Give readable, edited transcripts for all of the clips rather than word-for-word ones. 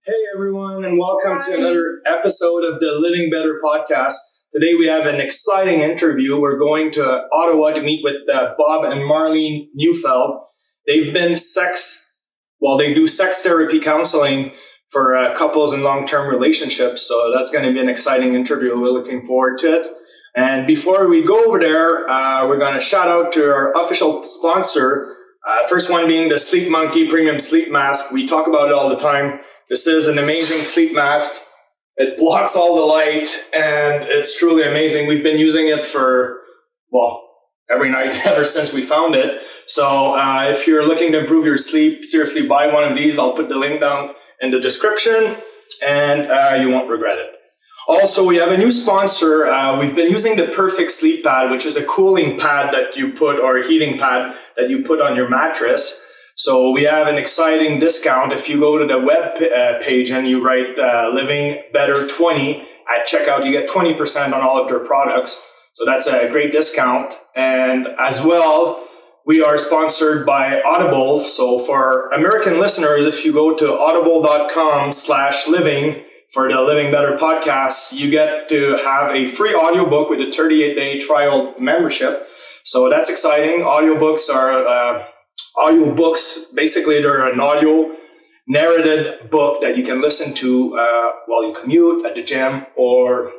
Hey everyone, and welcome to another episode of the Living Better podcast. Today we have an exciting interview. We're going to Ottawa to meet with Bob and Marlene Neufeld. They've been they do sex therapy counseling for couples in long-term relationships. So that's going to be an exciting interview. We're looking forward to it. And before we go over there, we're going to shout out to our official sponsor. First one being the Sleep Monkey Premium Sleep Mask. We talk about it all the time. This is an amazing sleep mask. It blocks all the light, and it's truly amazing. We've been using it for, every night ever since we found it. So if you're looking to improve your sleep, seriously buy one of these. I'll put the link down in the description, and you won't regret it. Also, we have a new sponsor. We've been using the Perfect Sleep Pad, which is a cooling pad that you put, or a heating pad that you put on your mattress. So we have an exciting discount. If you go to the web page and you write Living Better 20 at checkout, you get 20% on all of their products. So that's a great discount. And as well, we are sponsored by Audible. So for American listeners, if you go to audible.com/living for the Living Better podcast, you get to have a free audiobook with a 38-day trial membership. So that's exciting. Audiobooks, basically, they're an audio narrated book that you can listen to while you commute, at the gym, or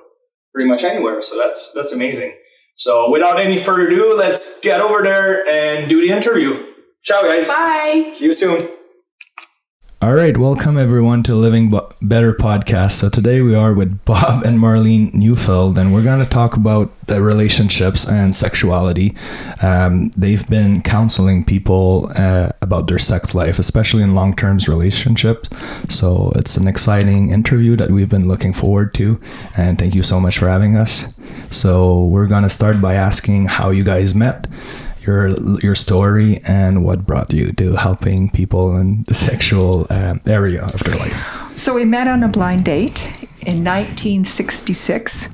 pretty much anywhere. So that's amazing. So without any further ado, let's get over there and do the interview. Ciao, guys. Bye. See you soon. All right, welcome everyone to Living Better podcast. So today we are with Bob and Marlene Neufeld, and we're going to talk about relationships and sexuality. They've been counseling people about their sex life, especially in long-term relationships. So it's an exciting interview that we've been looking forward to, and thank you so much for having us. So we're going to start by asking how you guys met, your story, and what brought you to helping people in the sexual area of their life. So we met on a blind date in 1966.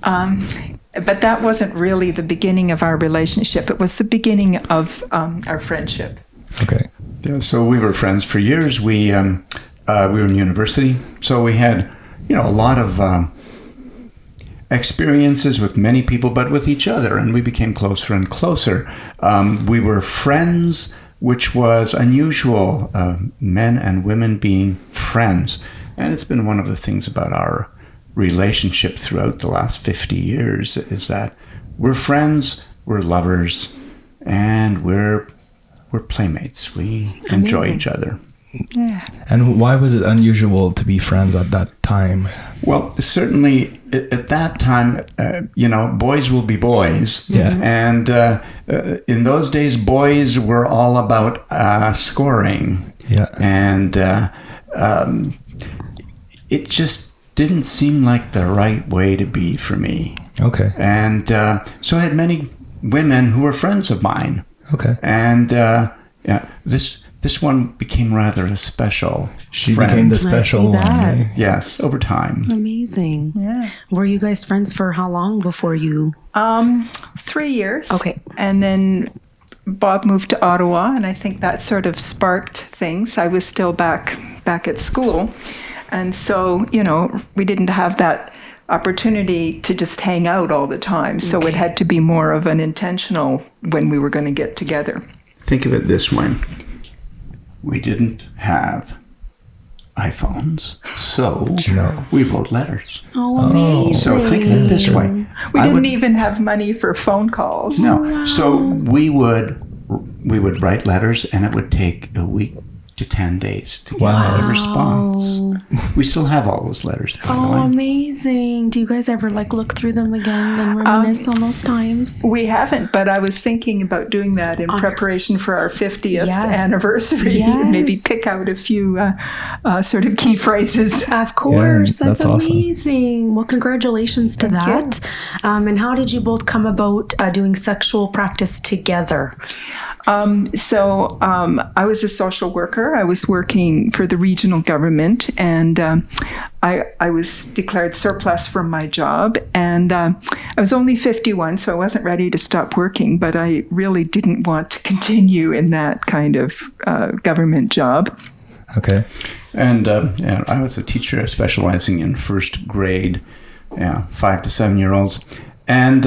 But that wasn't really the beginning of our relationship. It was the beginning of our friendship. Okay. Yeah, so we were friends for years. We were in university, so we had, a lot of experiences with many people, but with each other, and we became closer and closer. We were friends, which was unusual, men and women being friends. And it's been one of the things about our relationship throughout the last 50 years is that we're friends, we're lovers, and we're playmates. We enjoy each other. Yeah. And why was it unusual to be friends at that time? Well, certainly at that time, boys will be boys. Yeah. And in those days, boys were all about scoring. Yeah. And it just didn't seem like the right way to be for me. Okay. And so I had many women who were friends of mine. Okay. And this one became rather a special She friend. became the special one. Eh? Yes, over time. Amazing. Yeah. Were you guys friends for how long before you? 3 years. Okay. And then Bob moved to Ottawa, and I think that sort of sparked things. I was still back at school. And so, we didn't have that opportunity to just hang out all the time. So it had to be more of an intentional when we were going to get together. Think of it this way. We didn't have iPhones, so we wrote letters. Oh, amazing. So think of it this way. We didn't even have money for phone calls. No. Wow. So we would write letters, and it would take a week to 10 days to get a response. We still have all those letters, by the way. Amazing. Do you guys ever look through them again and reminisce on those times? We haven't, but I was thinking about doing that in preparation for our 50th anniversary. Yes. Maybe pick out a few sort of key phrases. Of course. Yeah, that's awesome. Amazing. Well, congratulations to Thank that. And how did you both come about doing sexual practice together? I was a social worker. I was working for the regional government, and I was declared surplus from my job, and I was only 51, so I wasn't ready to stop working, but I really didn't want to continue in that kind of government job. Okay. And I was a teacher specializing in first grade, 5 to 7 year olds, and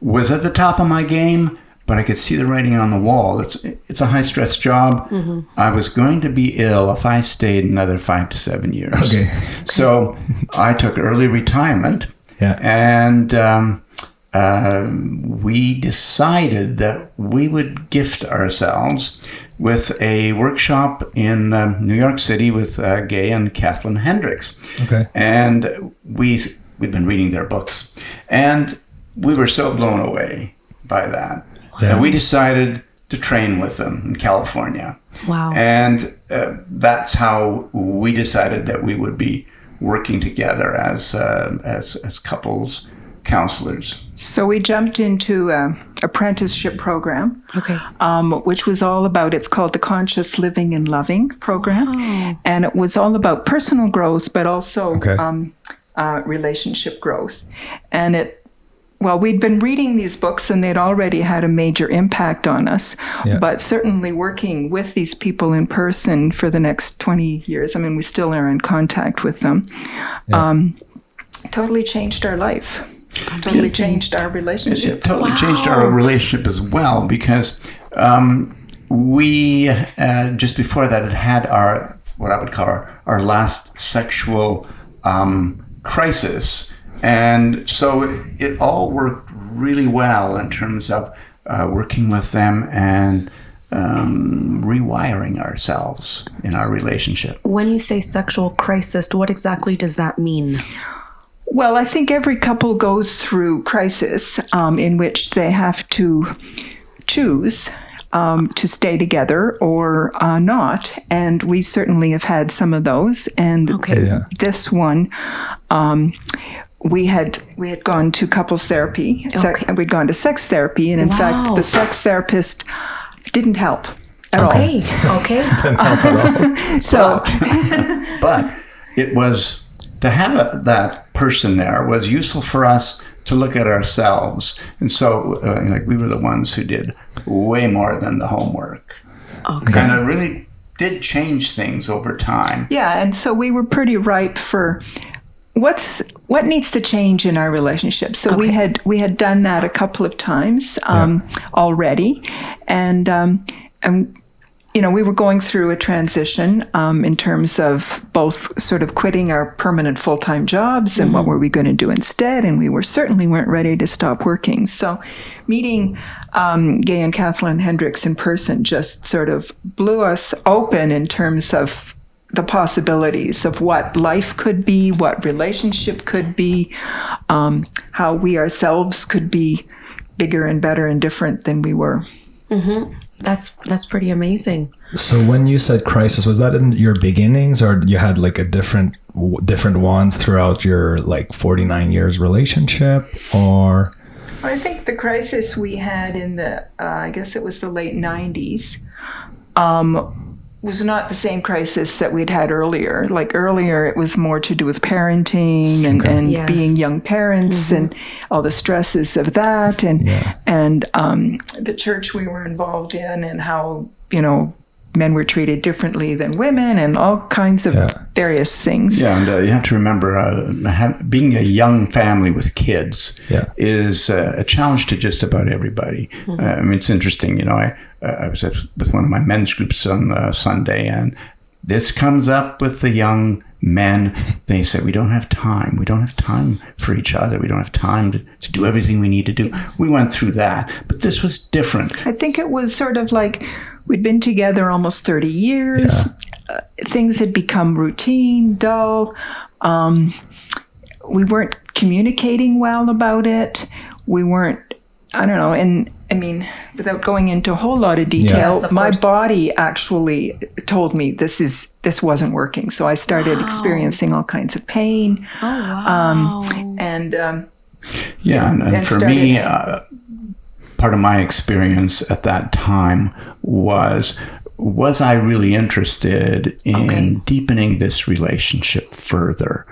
was at the top of my game, but I could see the writing on the wall. It's a high stress job. Mm-hmm. I was going to be ill if I stayed another 5 to 7 years. Okay. So I took early retirement. Yeah. And we decided that we would gift ourselves with a workshop in New York City with Gay and Kathleen Hendricks. Okay. And we'd been reading their books. And we were so blown away by that. Yeah. And we decided to train with them in California. Wow. And that's how we decided that we would be working together as couples counselors. So we jumped into an apprenticeship program, Okay. which was all about, it's called the Conscious Living and Loving program. Oh. And it was all about personal growth, but also Okay. relationship growth. And we'd been reading these books and they'd already had a major impact on us, Yeah. but certainly working with these people in person for the next 20 years, I mean, we still are in contact with them, totally changed our life. Totally changed our relationship. It totally changed our relationship as well, because we, just before that, had our, what I would call our last sexual crisis. And so it all worked really well in terms of working with them and rewiring ourselves in our relationship. When you say sexual crisis, what exactly does that mean? Well, I think every couple goes through crisis in which they have to choose to stay together or not. And we certainly have had some of those. And this one, we had gone to couples therapy, and we'd gone to sex therapy, and in fact, the sex therapist didn't help at all. Okay. Didn't help at all. So, but it was, to have that person there was useful for us to look at ourselves, and so we were the ones who did way more than the homework. Okay. And it really did change things over time. yeah, and so we were pretty ripe for what needs to change in our relationship. So we had done that a couple of times already, and we were going through a transition in terms of both sort of quitting our permanent full-time jobs and what were we going to do instead, and we certainly weren't ready to stop working. So meeting Gay and Kathleen Hendricks in person just sort of blew us open in terms of the possibilities of what life could be, what relationship could be, how we ourselves could be bigger and better and different than we were. Mm-hmm. That's pretty amazing. So when you said crisis, was that in your beginnings, or you had like a different ones throughout your 49 years relationship, or? I think the crisis we had in the, I guess it was the late 90s, was not the same crisis that we'd had earlier. Like earlier, it was more to do with parenting and being young parents and all the stresses of that, and the church we were involved in, and how men were treated differently than women, and all kinds of various things. Yeah, and you have to remember, being a young family with kids is a challenge to just about everybody. I mean, it's interesting. I was with one of my men's groups on Sunday, and this comes up with the young men. They say, we don't have time. We don't have time for each other. We don't have time to do everything we need to do. We went through that, but this was different. I think it was sort of like we'd been together almost 30 years. Yeah. Things had become routine, dull. We weren't communicating well about it. We weren't, I don't know, and I mean, without going into a whole lot of detail, my body actually told me this wasn't working. So I started experiencing all kinds of pain. Oh, wow. And for me, part of my experience at that time was I really interested in deepening this relationship further?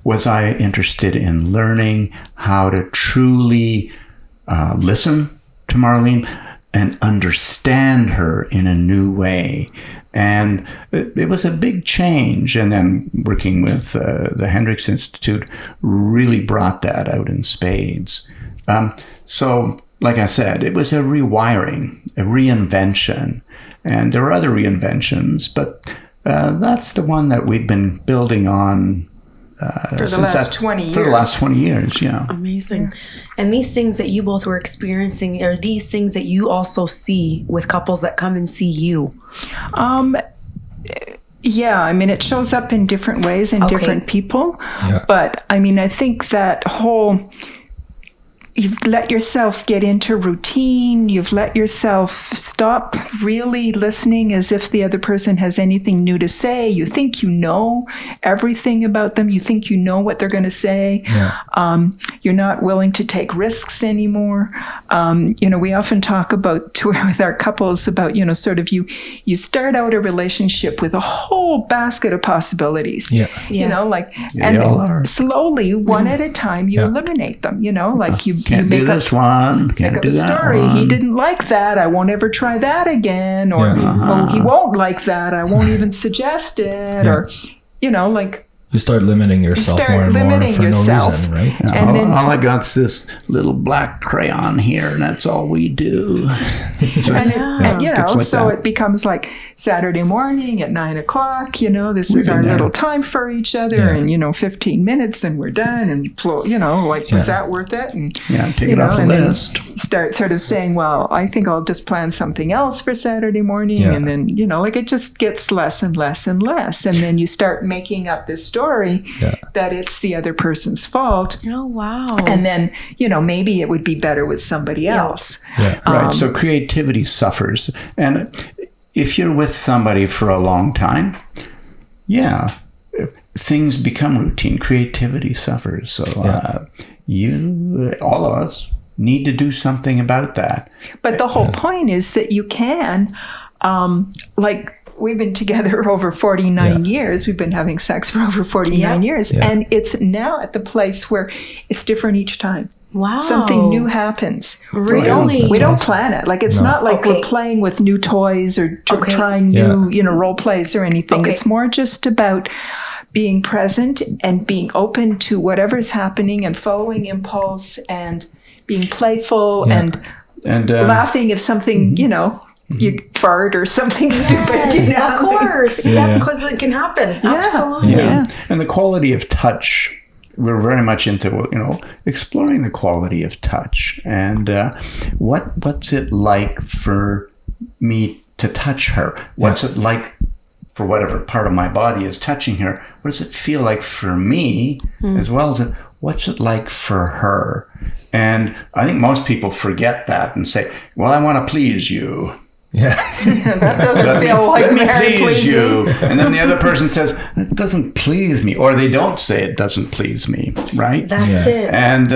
Was I interested in learning how to truly listen to Marlene and understand her in a new way. And it was a big change. And then working with the Hendricks Institute really brought that out in spades. So, like I said, it was a rewiring, a reinvention. And there are other reinventions, but that's the one that we've been building on for the last 20 years. For the last 20 years, yeah. Amazing. And these things that you both were experiencing are these things that you also see with couples that come and see you? Yeah, I mean, it shows up in different ways in different people. Yeah. But I mean, I think that you've let yourself get into routine. You've let yourself stop really listening as if the other person has anything new to say. You think you know everything about them. You think you know what they're going to say. Yeah. You're not willing to take risks anymore. We often talk about with our couples about, sort of you start out a relationship with a whole basket of possibilities. Yeah. Yes. And then slowly, one at a time, you eliminate them. You Can't make do this one. Can't do that story. one. He didn't like that. I won't ever try that again. Or, he won't like that. I won't even suggest it. Yeah. Or, You start limiting yourself more and more for no reason, right? Yeah, And all I got's this little black crayon here, and that's all we do. It's like that. it becomes like Saturday morning at 9:00. This is our little time for each other, and 15 minutes, and we're done. And was that worth it? And take it off the list. Start sort of saying, well, I think I'll just plan something else for Saturday morning, and then it just gets less and less and less, and then you start making up this story that it's the other person's fault. Oh, wow. And then, maybe it would be better with somebody else. Yeah. Right. So creativity suffers. And if you're with somebody for a long time, things become routine. Creativity suffers. So all of us, need to do something about that. But the whole point is that you can, we've been together over 49 years. We've been having sex for over 49 years. Yeah. And it's now at the place where it's different each time. Wow. Something new happens. Really? We don't plan it. It's not like we're playing with new toys or trying new, role plays or anything. Okay. It's more just about being present and being open to whatever's happening and following impulse and being playful and laughing if something, you fart or something stupid. Of course. Yeah, because it can happen. Yeah. Absolutely. Yeah. And the quality of touch, we're very much into, exploring the quality of touch. And what's it like for me to touch her? What's it like for whatever part of my body is touching her? What does it feel like for me, as well as what's it like for her? And I think most people forget that and say, well, I want to please you. Yeah. That doesn't feel like let me very please pleasing. you. And then the other person says, it doesn't please me. Or they don't say it doesn't please me, right? That's it. And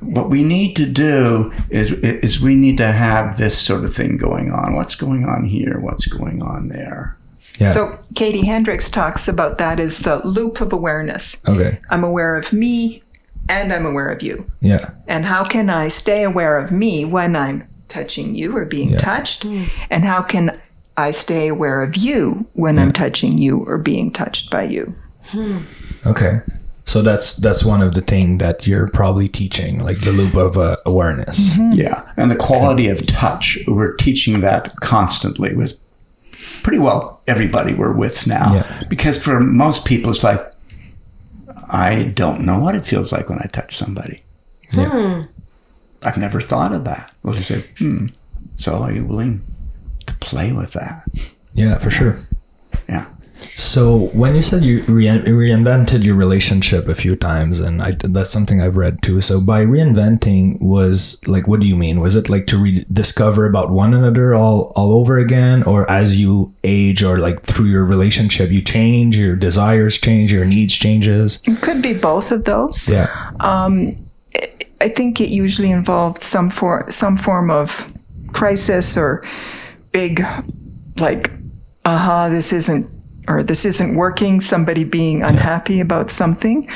what we need to do is we need to have this sort of thing going on. What's going on here? What's going on there? Yeah. So Katie Hendricks talks about that as the loop of awareness. Okay. I'm aware of me and I'm aware of you. Yeah. And how can I stay aware of me when I'm touching you or being touched? And how can I stay aware of you when I'm touching you or being touched by you? Okay. So that's one of the things that you're probably teaching, like the loop of awareness. Yeah. And the quality of touch, we're teaching that constantly with pretty well everybody we're with now. Yeah. Because for most people, it's like, I don't know what it feels like when I touch somebody. Yeah. I've never thought of that. Well, they say, so are you willing to play with that? Yeah, for sure. Yeah. So when you said you reinvented your relationship a few times, and that's something I've read too. So by reinventing was like, what do you mean? Was it like to rediscover about one another all over again? Or as you age or like through your relationship, you change, your desires change, your needs changes? It could be both of those. Yeah. I think it usually involved some form of crisis or big, like, this isn't working, somebody being unhappy about something.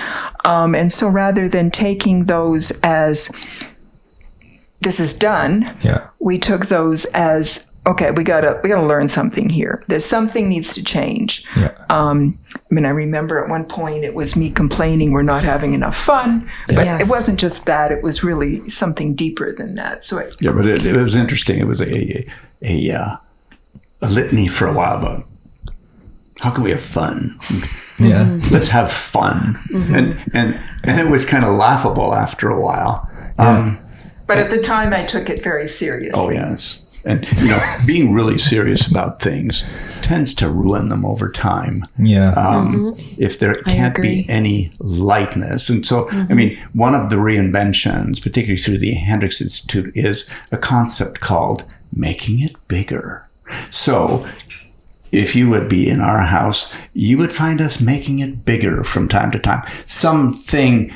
And so rather than taking those as this is done, Yeah. we took those as, okay, we gotta learn something here. There's something needs to change. Yeah. I remember at one point it was me complaining we're not having enough fun, but Yes. it wasn't just that. It was really something deeper than that. So Yeah, but it was interesting. It was a litany for a while about how can we have fun? Yeah. Let's have fun. And it was kind of laughable after a while. but at the time I took it very seriously. Oh, yes. And, being really serious about things tends to ruin them over time. Yeah. If there can't be agree. any lightness. And so, one of the reinventions, particularly through the Hendricks Institute, is a concept called making it bigger. So, if you would be in our house, you would find us making it bigger from time to time. Something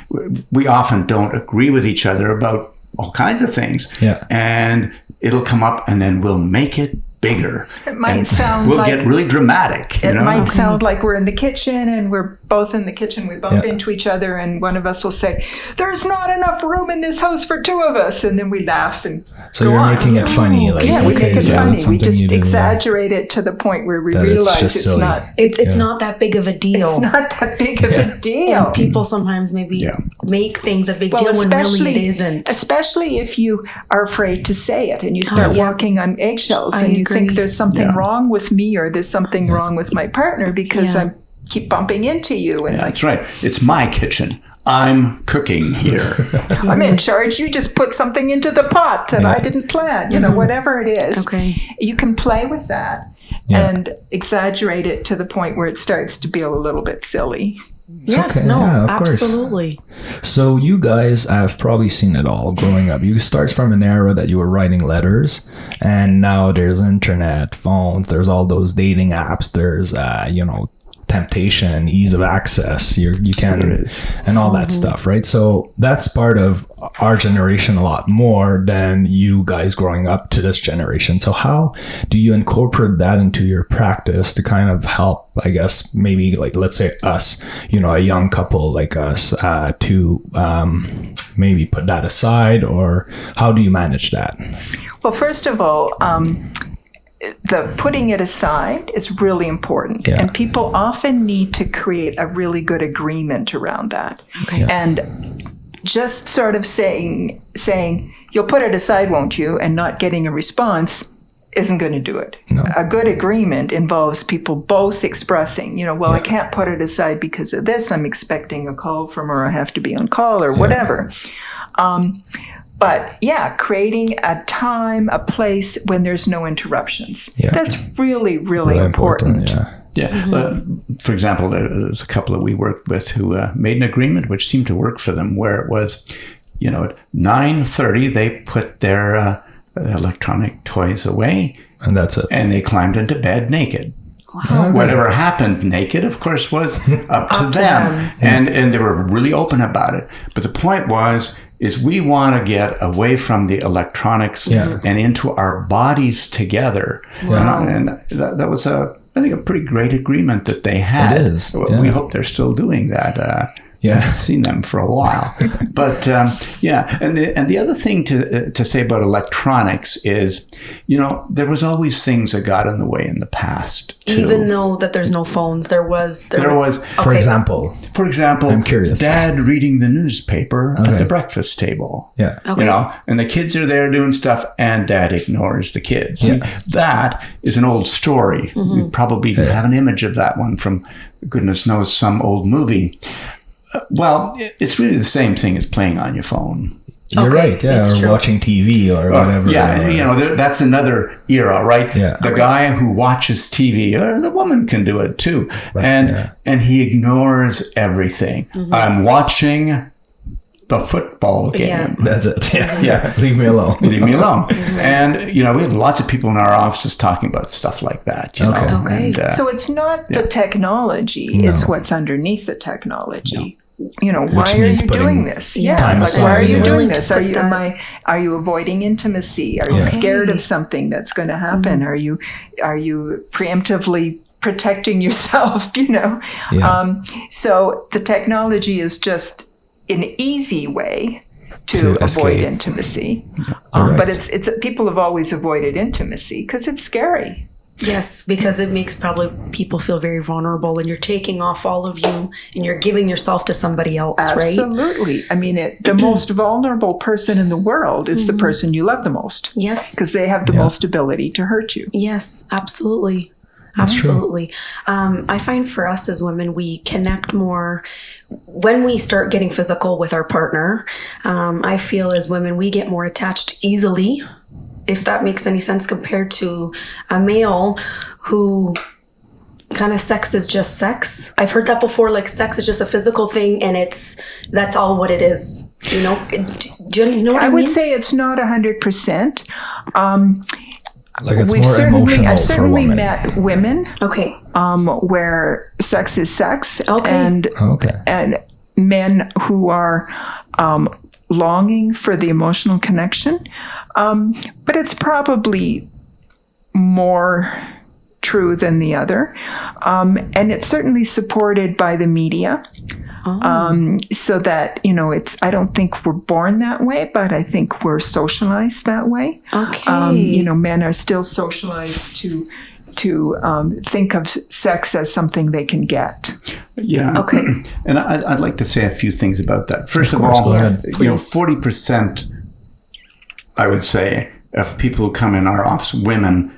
we often don't agree with each other about all kinds of things. Yeah. And it'll come up and then we'll make it bigger. It might And sound we'll like get really dramatic. it might sound like we're in the kitchen and we're both in the kitchen. We bump into each other and one of us will say, "There's not enough room in this house for two of us," and then we laugh and So go you're on. making it funny. Like, Yeah, we okay, make it yeah, funny. that's We something just you do, yeah. exaggerate it to the point where we That it's realize just it's silly. not. It's not that big of a deal. It's not that big of a deal. And people sometimes maybe make things a big deal when really it isn't. Especially if you are afraid to say it and you start walking on eggshells I and you agree. think there's something wrong with me or there's something wrong with my partner because I keep bumping into you and That's right. It's my kitchen. I'm cooking here. I'm in charge. You just put something into the pot that I didn't plan. Whatever it is. Okay. You can play with that and exaggerate it to the point where it starts to be a little bit silly. Yes, Okay, no, yeah, of course. absolutely. So you guys have probably seen it all growing up. You start from an era that you were writing letters, and now there's internet, phones, there's all those dating apps, there's temptation, ease of access, you can, and all that stuff, right? So that's part of our generation a lot more than you guys growing up to this generation. So how do you incorporate that into your practice to kind of help, I guess, maybe like, let's say us, a young couple like us, to maybe put that aside, or how do you manage that? Well, first of all, the putting it aside is really important. Yeah. And people often need to create a really good agreement around that. Okay. Yeah. And just sort of saying, "You'll put it aside, won't you?" and not getting a response isn't going to do it. No. A good agreement involves people both expressing, I can't put it aside because of this. I'm expecting a call from her. I have to be on call or whatever. But creating a time, a place when there's no interruptions. Yeah. That's really, really important. Yeah. For example, there's a couple that we worked with who made an agreement which seemed to work for them, where it was, at 9:30 they put their electronic toys away, And that's it. and they climbed into bed naked. Okay. Whatever happened naked, of course, was up to them. And they were really open about it. But the point is we want to get away from the electronics and into our bodies together. Wow. And that was, I think, a pretty great agreement that they had. It is, We yeah. hope they're still doing that. I Yeah. haven't seen them for a while. But and the other thing to say about electronics is, there was always things that got in the way in the past too. Even though that there's no phones, there was. For example, I'm curious. Dad reading the newspaper Okay. at the breakfast table. Yeah. Okay. And the kids are there doing stuff, and Dad ignores the kids. Yeah. I mean, that is an old story. You probably have an image of that one from goodness knows some old movie. Well, it's really the same thing as playing on your phone. You're Okay, right, yeah, it's or true. watching TV or whatever. That's another era, right? Yeah. The guy who watches TV, or the woman can do it too, and he ignores everything. I'm watching the football game. Yeah. That's it. Yeah. Leave me alone. Leave me alone. And, we have lots of people in our offices talking about stuff like that. You know? Okay. And, So it's not the technology, it's what's underneath the technology. Why are means you putting doing this? time Yes, aside, why are you yeah. doing this? Are Put you that- are you avoiding intimacy? Are you scared of something that's going to happen? Are you preemptively protecting yourself? Yeah. So the technology is just an easy way to avoid escape. intimacy. Right. But it's people have always avoided intimacy because it's scary. Yes, because it makes probably people feel very vulnerable, and you're taking off all of you and you're giving yourself to somebody else, right? Absolutely. I mean, the most vulnerable person in the world is the person you love the most. Yes. Because they have the most ability to hurt you. Yes, absolutely. That's true. Absolutely. I find for us as women, we connect more when we start getting physical with our partner. I feel as women, we get more attached easily, if that makes any sense, compared to a male who kind of sex is just sex. I've heard that before, like sex is just a physical thing and that's all what it is. You know? Do you know what I mean? I would say it's not 100%. Like it's I've more emotional for certainly women. met women Okay. where sex is sex, Okay. and men who are longing for the emotional connection. But it's probably more true than the other, and it's certainly supported by the media. So that, I don't think we're born that way, but I think we're socialized that way. Okay. Men are still socialized to think of sex as something they can get. Yeah. Okay. And I'd like to say a few things about that. First of course, all, go ahead. 40%, I would say, of people who come in our office, women,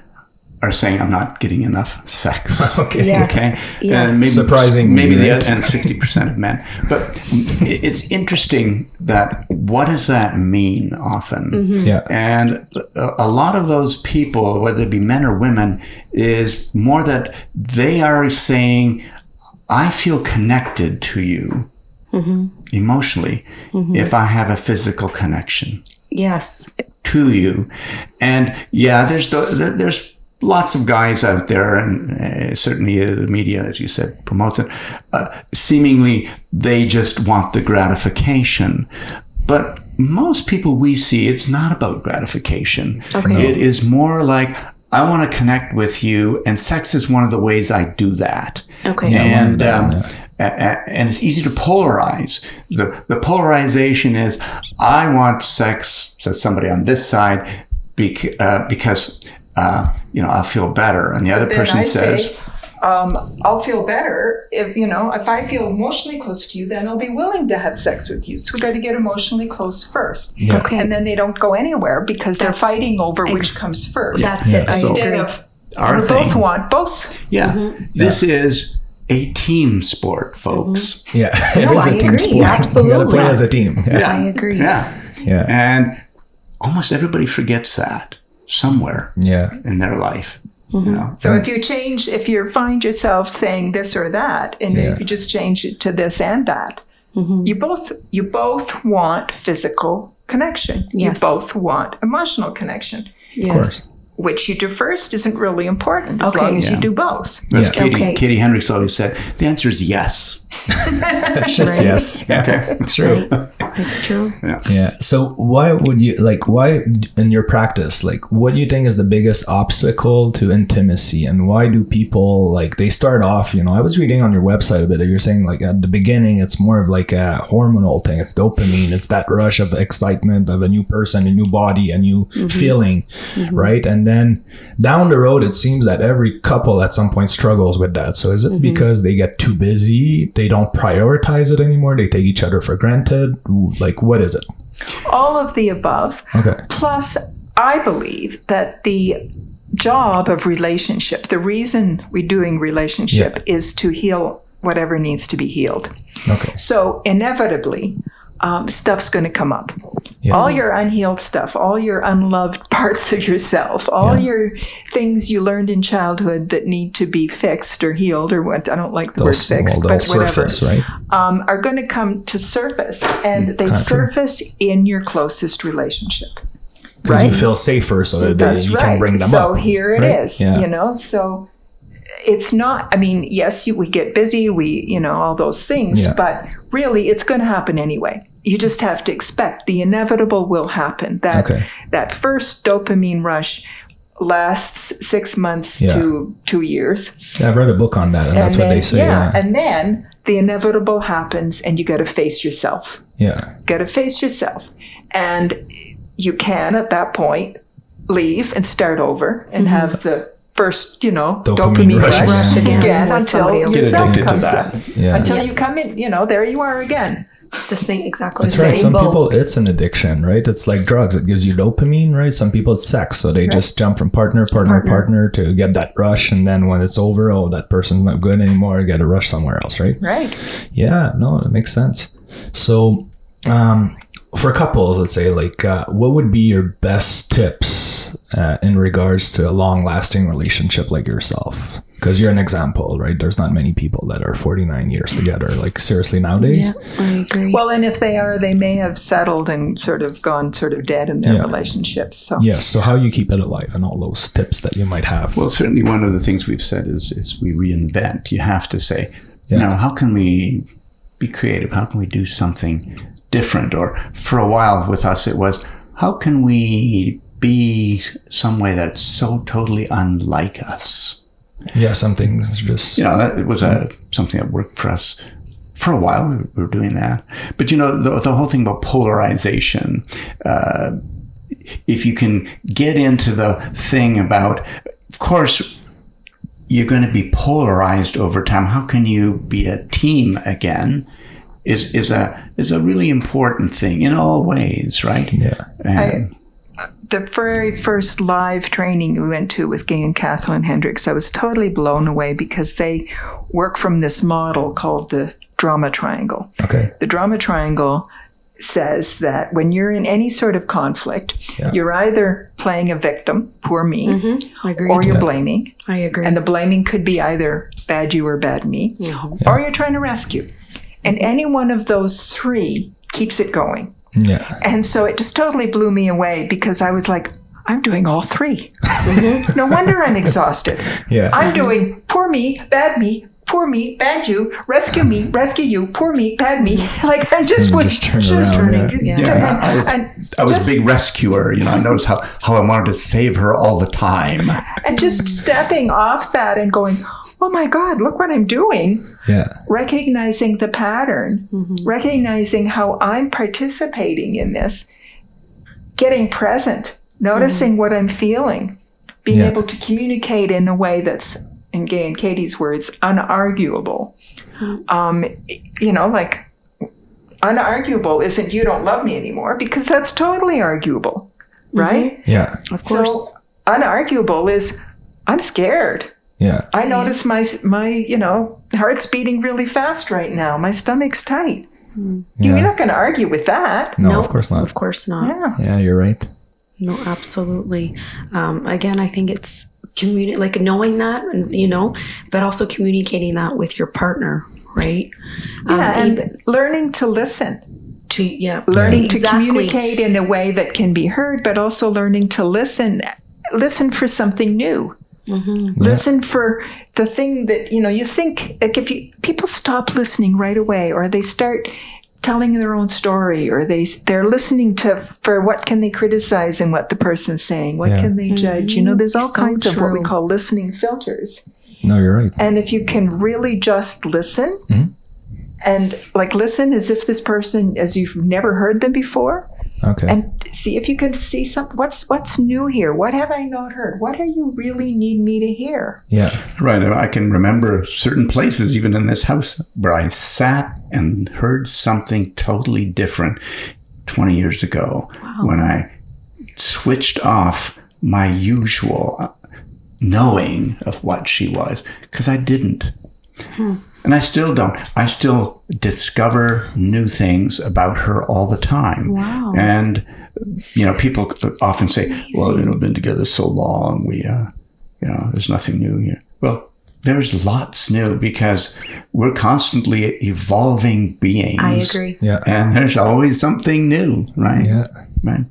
are saying, I'm not getting enough sex. Okay. Yes. Okay. Yes. And maybe, Surprisingly, maybe the right? other, and 60% of men. But it's interesting that what does that mean often? Yeah. And a lot of those people, whether it be men or women, is more that they are saying, I feel connected to you emotionally if I have a physical connection Yes. to you. And yeah, there's lots of guys out there, and certainly the media, as you said, promotes it. Seemingly, they just want the gratification. But most people we see, it's not about gratification. Okay. It is more like, I want to connect with you, and sex is one of the ways I do that. Okay. And and it's easy to polarize. The polarization is, I want sex, says somebody on this side, because I'll feel better, and the other person says, I'll feel better if I feel emotionally close to you, then I'll be willing to have sex with you. So we got to get emotionally close first. Yeah. Okay. And then they don't go anywhere because they're fighting over which comes first. That's it. I Instead agree. of Our we both thing. want both. yeah, this is a team sport, folks. Yeah. No, It is I a team agree. sport. You got to Absolutely. play as a team. Yeah. I agree. Yeah. Yeah. And almost everybody forgets that somewhere Yeah. in their life. So if you find yourself saying this or that, and Yeah. if you just change it to this and that, you both want physical connection. Yes. You both want emotional connection. Yes. Of course. Which you do first isn't really important as Okay. long as you Yeah. do both. As Yeah. Katie Hendricks always said, the answer is yes. It's just Right. yes. Yeah. Okay. It's true. It's true. Yeah. So why in your practice, what do you think is the biggest obstacle to intimacy, and why do people they start off, I was reading on your website a bit that you're saying at the beginning, it's more of like a hormonal thing. It's dopamine. It's that rush of excitement of a new person, a new body, a new feeling. Right. And then down the road, it seems that every couple at some point struggles with that. So is it because they get too busy? They don't prioritize it anymore. They take each other for granted. What is it? All of the above. Okay. Plus, I believe that the job of relationship, the reason we're doing relationship is to heal whatever needs to be healed. Okay. So inevitably, stuff's going to come up. Yeah. All your unhealed stuff, all your unloved parts of yourself, all your things you learned in childhood that need to be fixed or healed, or what I don't like the word fixed, they'll but whatever, surface, right? are going to come to surface, and they surface in your closest relationship. Because you feel safer, so that That's you right. can bring them up. So here it right? is, Yeah. So it's not, yes, we get busy, all those things, Yeah. but really it's going to happen anyway. You just have to expect the inevitable will happen. That first dopamine rush lasts 6 months to 2 years. Yeah, I've read a book on that, and that's what they say. Yeah. And then the inevitable happens, and you got to face yourself. Yeah. Got to face yourself. And you can, at that point, leave and start over and have the first, dopamine rush again with until somebody else. yourself Get addicted to comes that. in. Yeah. Until you come in, there you are again. The same, exactly That's the right. same Some boat. people, it's an addiction, right? It's like drugs. It gives you dopamine, right? Some people, it's sex. So they just jump from partner to get that rush. And then when it's over, that person's not good anymore. Get a rush somewhere else, right? Right. Yeah, no, it makes sense. So for couples, let's say, like, what would be your best tips in regards to a long-lasting relationship like yourself? Because you're an example, right? There's not many people that are 49 years together, like seriously nowadays. Yeah, I agree. Well, and if they are, they may have settled and sort of gone sort of dead in their relationships. So Yes. So how you keep it alive and all those tips that you might have. Well, certainly one of the things we've said is we reinvent. You have to say, how can we be creative? How can we do something different? Or for a while with us, it was, how can we be some way that's so totally unlike us? Yeah, something just... It was something that worked for us for a while. We were doing that. But, the whole thing about polarization, if you can get into the thing about, of course, you're going to be polarized over time. How can you be a team again? Is a really important thing in all ways, right? Yeah. The very first live training we went to with Gay and Kathleen Hendricks, I was totally blown away because they work from this model called the drama triangle. Okay. The drama triangle says that when you're in any sort of conflict, you're either playing a victim, poor me, I agree. or you're blaming. I agree. And the blaming could be either bad you or bad me, or you're trying to rescue. And any one of those three keeps it going. Yeah. And so it just totally blew me away because I was like, I'm doing all three. No wonder I'm exhausted. Yeah. I'm doing poor me, bad you, rescue me, rescue you, poor me, bad me. Like I just was just turning around, Yeah, I was a big rescuer. I noticed how I wanted to save her all the time. And just stepping off that and going, oh my God, look what I'm doing. Yeah. Recognizing the pattern, recognizing how I'm participating in this, getting present, noticing what I'm feeling, being able to communicate in a way that's, in Gay and Katie's words, unarguable. Like unarguable isn't you don't love me anymore, because that's totally arguable, right? Yeah. Of course. So unarguable is I'm scared. Yeah. I notice my heart's beating really fast right now. My stomach's tight. You're not going to argue with that. No, of course not. Of course not. Yeah. Yeah, you're right. No, absolutely. Again, I think it's knowing that, and but also communicating that with your partner, right? And learning to listen. Learning to communicate in a way that can be heard, but also learning to listen for something new. Listen for the thing that you think, like if people stop listening right away, or they start telling their own story, or they're listening for what can they criticize in what the person's saying, what can they judge. There's all kinds of what we call listening filters. No, you're right. And if you can really just listen, and listen as if this person, as you've never heard them before. Okay. And see if you can see what's new here. What have I not heard? What do you really need me to hear? Yeah. Right. I can remember certain places, even in this house, where I sat and heard something totally different 20 years ago when I switched off my usual knowing of what she was, because I didn't. And I still don't. I still discover new things about her all the time. Wow. And, people often say, well, we've been together so long. We, there's nothing new here. Well, there's lots new, because we're constantly evolving beings. I agree. Yeah. And there's always something new, right? Yeah. Right.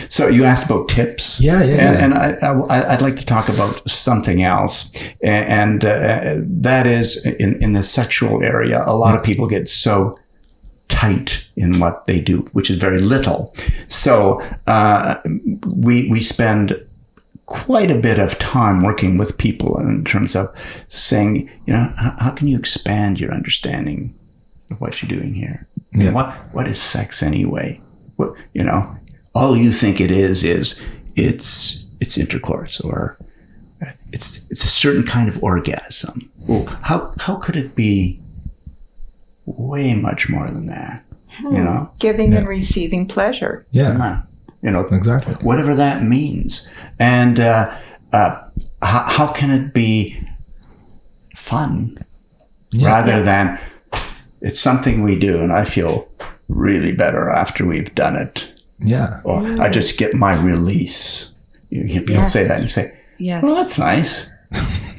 So you asked about tips. Yeah. And I'd like to talk about something else. And that is in the sexual area, a lot of people get so tight in what they do, which is very little. So we spend quite a bit of time working with people in terms of saying, how can you expand your understanding of what you're doing here? Yeah. What is sex anyway? What, all you think it is it's intercourse, or it's a certain kind of orgasm. Well, how could it be way much more than that? You know, Giving and receiving pleasure. Yeah. You know, Exactly. whatever that means. And how can it be fun rather than it's something we do and I feel really better after we've done it? Yeah. Or I just get my release. You say that and you say, Yes. well, that's nice.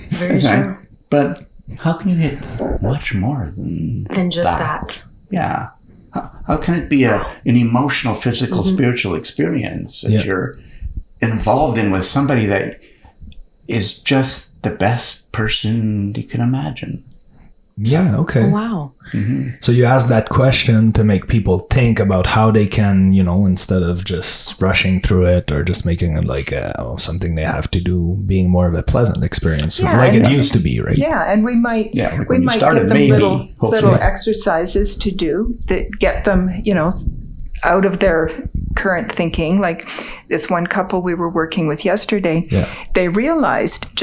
Very That's nice. true. But how can you get much more than Just that. Yeah. How can it be an emotional, physical, spiritual experience that you're involved in with somebody that is just the best person you can imagine? Yeah. Okay. Oh, wow. So you ask that question to make people think about how they can, instead of just rushing through it or just making it like something they have to do, being more of a pleasant experience, like it used to be, right? Yeah, and we might like we when you might start give a them baby, little hopefully. exercises to do that get them, out of their current thinking. Like this one couple we were working with yesterday, they realized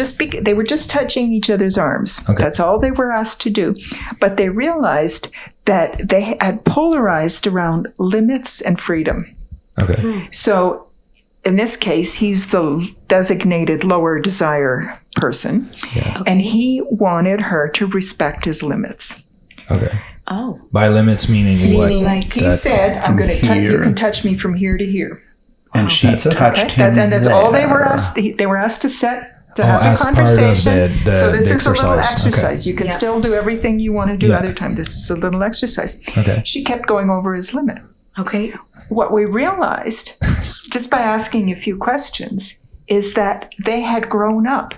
they were just touching each other's arms. Okay. That's all they were asked to do. But they realized that they had polarized around limits and freedom. Okay. So in this case, he's the designated lower desire person, and he wanted her to respect his limits. Okay. Oh. By limits meaning what? like He said, "I'm going to touch you. here- Can touch me from here to here." And she That's it? touched him That's all they were there. asked. They were asked to have as a part of conversation. the So this is a little exercise. exercise. You can still do everything you want to do Yeah. other time. This is a little exercise. Okay. She kept going over his limit. Okay. What we realized, just by asking a few questions, is that they had grown up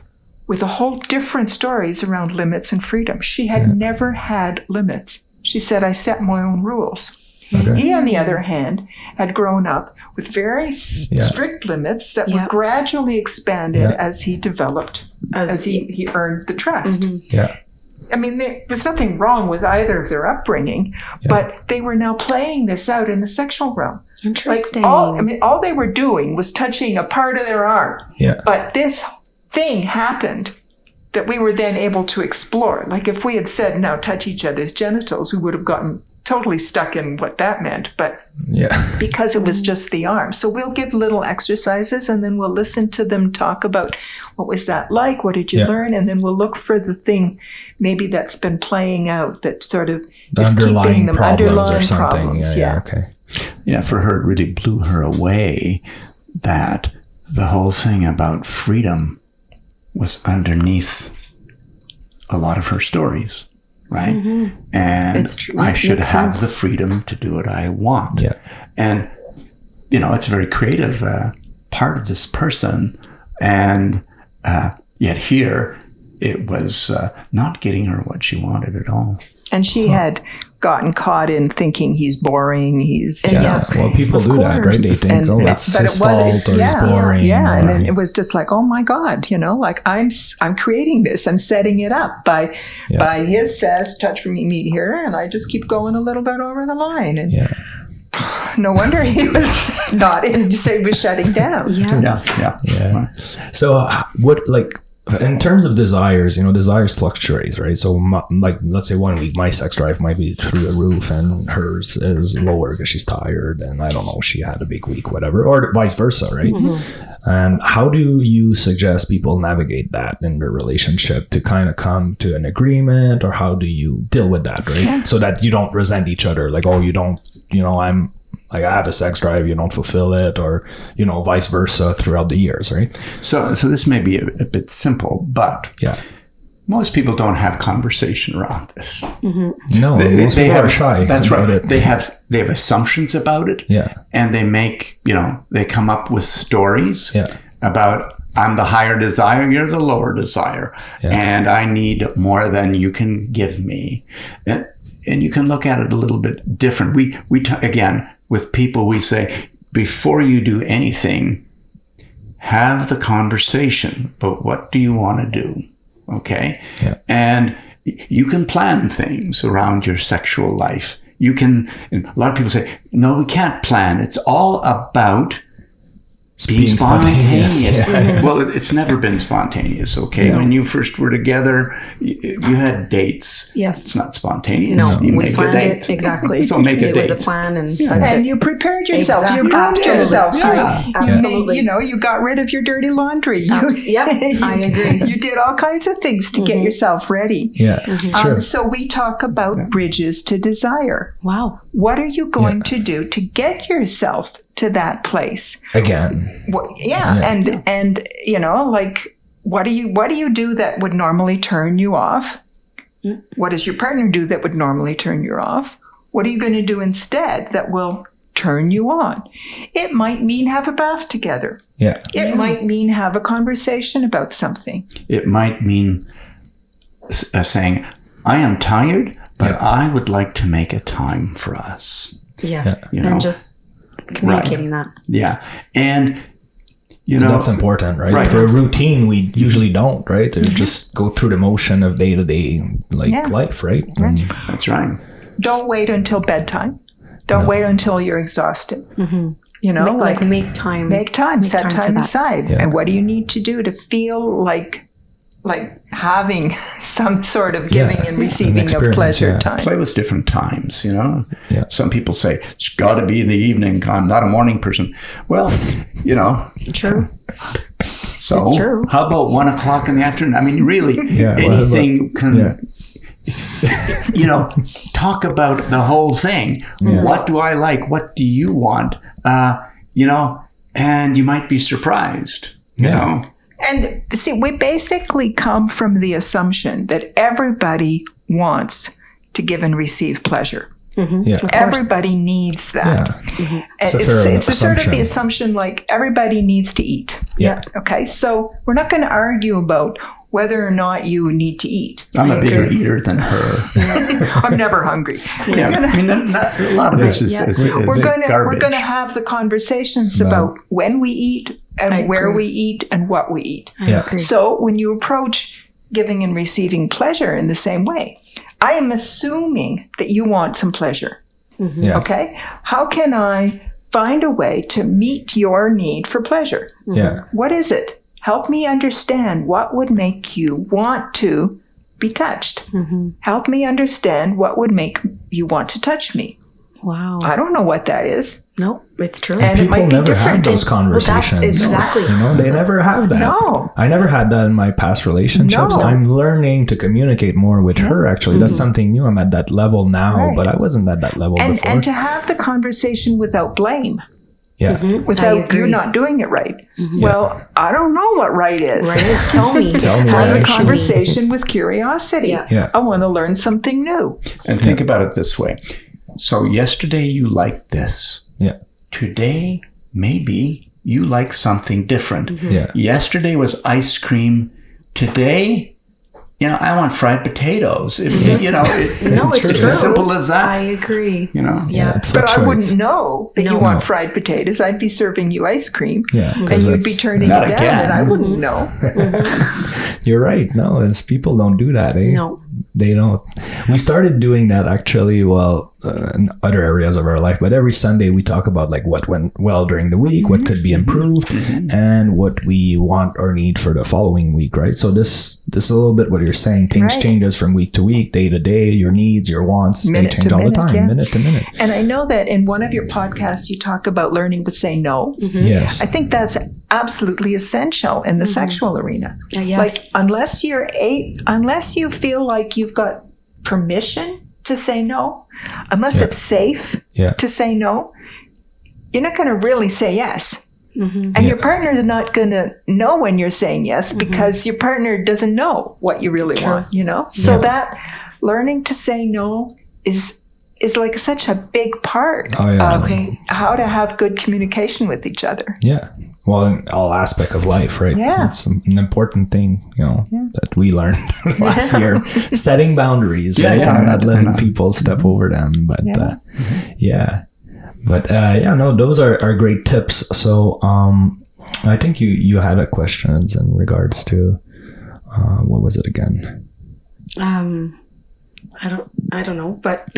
with a whole different stories around limits and freedom. She had never had limits. She said, "I set my own rules." Okay. He, on the other hand, had grown up with very strict limits that were gradually expanded as he developed, as he earned the trust. Yeah. I mean, there was nothing wrong with either of their upbringing, but they were now playing this out in the sexual realm. Interesting. Like all they were doing was touching a part of their arm. Yeah. But this thing happened that we were then able to explore. Like if we had said, now touch each other's genitals, we would have gotten totally stuck in what that meant. But because it was just the arm. So we'll give little exercises and then we'll listen to them talk about what was that like? What did you learn? And then we'll look for the thing maybe that's been playing out that sort of The is underlying keeping them problems or underlying something. problems. Yeah. Okay. Yeah, for her, it really blew her away that the whole thing about freedom was underneath a lot of her stories, right? And It's true. I It should makes have sense. the freedom to do what I want. Yeah. And, it's a very creative part of this person. And yet here, it was not getting her what she wanted at all. And she had gotten caught in thinking he's boring. Well, people do that, right? They think, it's his fault or he's boring. Yeah, or, and then it was just like, oh my God, like I'm creating this. I'm setting it up by his says, touch from me here, and I just keep going a little bit over the line. And no wonder he was not in. He was shutting down. Yeah. So what, in terms of desires, desires fluctuate, right? So let's say 1 week, my sex drive might be through the roof and hers is lower because she's tired and I don't know, she had a big week, whatever, or vice versa, right? And how do you suggest people navigate that in their relationship to kind of come to an agreement, or how do you deal with that, right? So that you don't resent each other, like, oh, you don't, I'm like, I have a sex drive, you don't fulfill it, or, vice versa throughout the years, right? So this may be a bit simple, but most people don't have conversation around this. No, most people are shy. That's about right. it. They have assumptions about it. Yeah. And they make, they come up with stories about, I'm the higher desire, you're the lower desire. And I need more than you can give me. And you can look at it a little bit different. Again, with people, we say, before you do anything, have the conversation. But what do you want to do? Okay? Yeah. And you can plan things around your sexual life. A lot of people say, no, we can't plan. It's all about being spontaneous. Yeah. Well, it's never been spontaneous, okay? Yeah. When you first were together, you had dates. Yes. It's not spontaneous. No, you we make planned a date. it exactly. So make a it date. was a plan, and that's And it. you prepared yourself. Exactly. You groomed Absolutely. yourself. Yeah. You Absolutely. you got rid of your dirty laundry. Yep, I agree. You did all kinds of things to get yourself ready. Yeah, sure. So we talk about bridges to desire. Wow. What are you going to do to get yourself to that place? Again. And like what do you do that would normally turn you off? What does your partner do that would normally turn you off? What are you going to do instead that will turn you on? It might mean have a bath together. Yeah. It might mean have a conversation about something. It might mean saying, I am tired, but I would like to make a time for us. Yes. You know. And just communicating that. Yeah. And, that's important, right? Right. For a routine, we usually don't, right? They just go through the motion of day-to-day life, right? And That's right. Don't wait until bedtime. Don't wait until you're exhausted. Make time. Make time. Set for time that. aside. Yeah. And what do you need to do to feel like having some sort of giving and an receiving of experience, pleasure time? Play with different times, Yeah. Some people say, it's got to be in the evening. I'm not a morning person. Well, True. so It's true. how about 1 o'clock in the afternoon? I mean, really, anything can... talk about the whole thing. Yeah. What do I like? What do you want? And you might be surprised, you know? And see, we basically come from the assumption that everybody wants to give and receive pleasure. Yeah. Everybody needs that. Yeah. It's a fair a sort of assumption. the assumption like everybody needs to eat. Yeah. Okay, so we're not going to argue about whether or not you need to eat. I'm a bigger eater than her. I'm never hungry. Yeah, I mean, a lot of this is We're garbage. going to have the conversations about when we eat and I where agree. we eat and what we eat. I agree. So when you approach giving and receiving pleasure in the same way, I am assuming that you want some pleasure. Yeah. Okay? How can I find a way to meet your need for pleasure? Yeah. What is it? Help me understand what would make you want to be touched. Help me understand what would make you want to touch me. Wow. I don't know what that is. Nope, it's true. And it People might be never have different. those conversations. exactly. They never have that. No. I never had that in my past relationships. No. I'm learning to communicate more with her, actually. That's something new. I'm at that level now, Right. but I wasn't at that level before. And to have the conversation without blame, yeah. I without agree. you not doing it right. Well, I don't know what right is. Right is, tell me. Tell me, Have right? a conversation with curiosity. Yeah. Yeah. I want to learn something new. And think about it this way. So yesterday you liked this. Yeah. Today, maybe you like something different. Yeah. Yesterday was ice cream. Today, I want fried potatoes. No, it's it's true. as simple as that. I agree. Yeah. It But I fluctuates. wouldn't know that you No. want fried potatoes. I'd be serving you ice cream. Yeah. And 'cause you'd be that's- turning it Not down, again. and I wouldn't know. You're right. No, people don't do that. Eh? No. They don't. We started doing that actually, in other areas of our life. But every Sunday we talk about like what went well during the week, what could be improved, and what we want or need for the following week. Right. So this is a little bit what you're saying. Things Right. changes from week to week, day to day. Your needs, your wants, Minute they change to all the minute, time, yeah. minute to minute. And I know that in one of your podcasts, you talk about learning to say no. Yes. I think that's absolutely essential in the sexual arena. Yes. Like unless you feel like you've got permission to say no, unless it's safe Yeah. to say no, you're not going to really say yes. And Yeah. your partner is not going to know when you're saying yes because your partner doesn't know what you really want, So that learning to say no is like such a big part Oh, yeah. of how to have good communication with each other. Yeah. Well, in all aspect of life, right? Yeah. It's an important thing, that we learned last year. Setting boundaries, right? Yeah. And not letting people step over them. But those are great tips. So I think you had a question in regards to what was it again? I don't know, but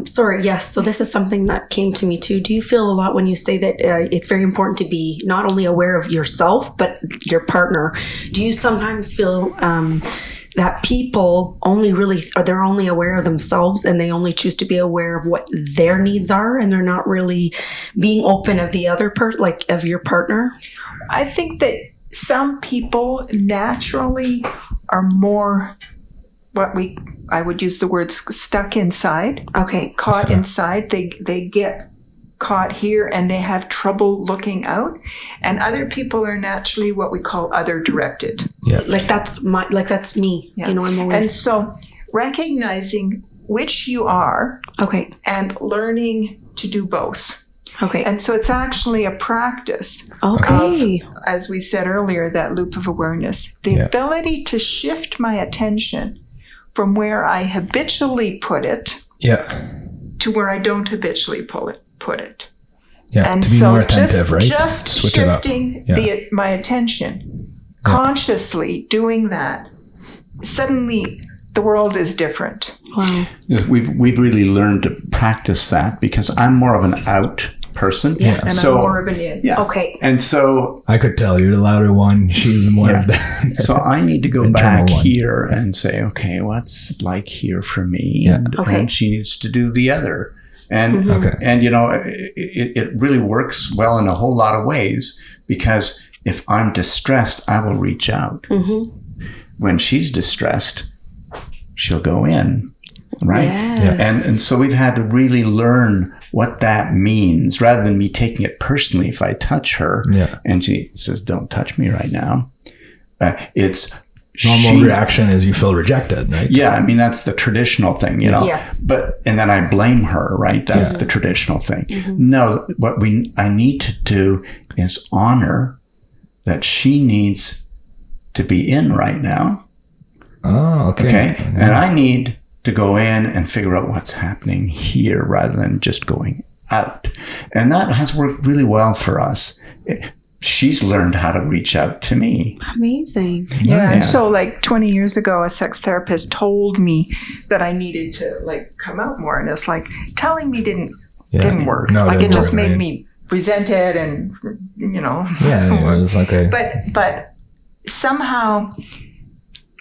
Sorry, yes. So this is something that came to me too. Do you feel a lot when you say that it's very important to be not only aware of yourself, but your partner? Do you sometimes feel that people they're only aware of themselves and they only choose to be aware of what their needs are, and they're not really being open of the other of your partner? I think that some people naturally are more I would use the word stuck inside. Okay. Caught inside. They get caught here and they have trouble looking out. And other people are naturally what we call other directed. Yeah. Like that's me. Yeah. I'm always. And so recognizing which you are. Okay. And learning to do both. Okay. And so it's actually a practice. Okay. Of, as we said earlier, that loop of awareness. The ability to shift my attention from where I habitually put it to where I don't habitually put it. Yeah, and to be so more attentive, right? Just Switch shifting my attention, consciously doing that, suddenly the world is different. Wow. Yes, we've really learned to practice that because I'm more of an out person. Yes, and I'm more of an in. Yeah. Okay. And so I could tell you're the louder one. She's more of the so I need to go internal back one. here and say, okay, what's it like here for me? Yeah. And she needs to do the other. And and it really works well in a whole lot of ways because if I'm distressed, I will reach out. Mm-hmm. When she's distressed, she'll go in. Right. Yes. And so we've had to really learn what that means rather than me taking it personally. If I touch her and she says, don't touch me right now. It's normal reaction is you feel rejected, right? Yeah. I mean, that's the traditional thing, Yes. And then I blame her, right? That's the traditional thing. Mm-hmm. No, what I need to do is honor that she needs to be in right now. Oh, okay. And I need to go in and figure out what's happening here rather than just going out. And that has worked really well for us. She's learned how to reach out to me. Amazing. Yeah. And so like 20 years ago, a sex therapist told me that I needed to come out more. And it's like telling me didn't work. No, it just made me resent it and, Yeah, it was okay. But somehow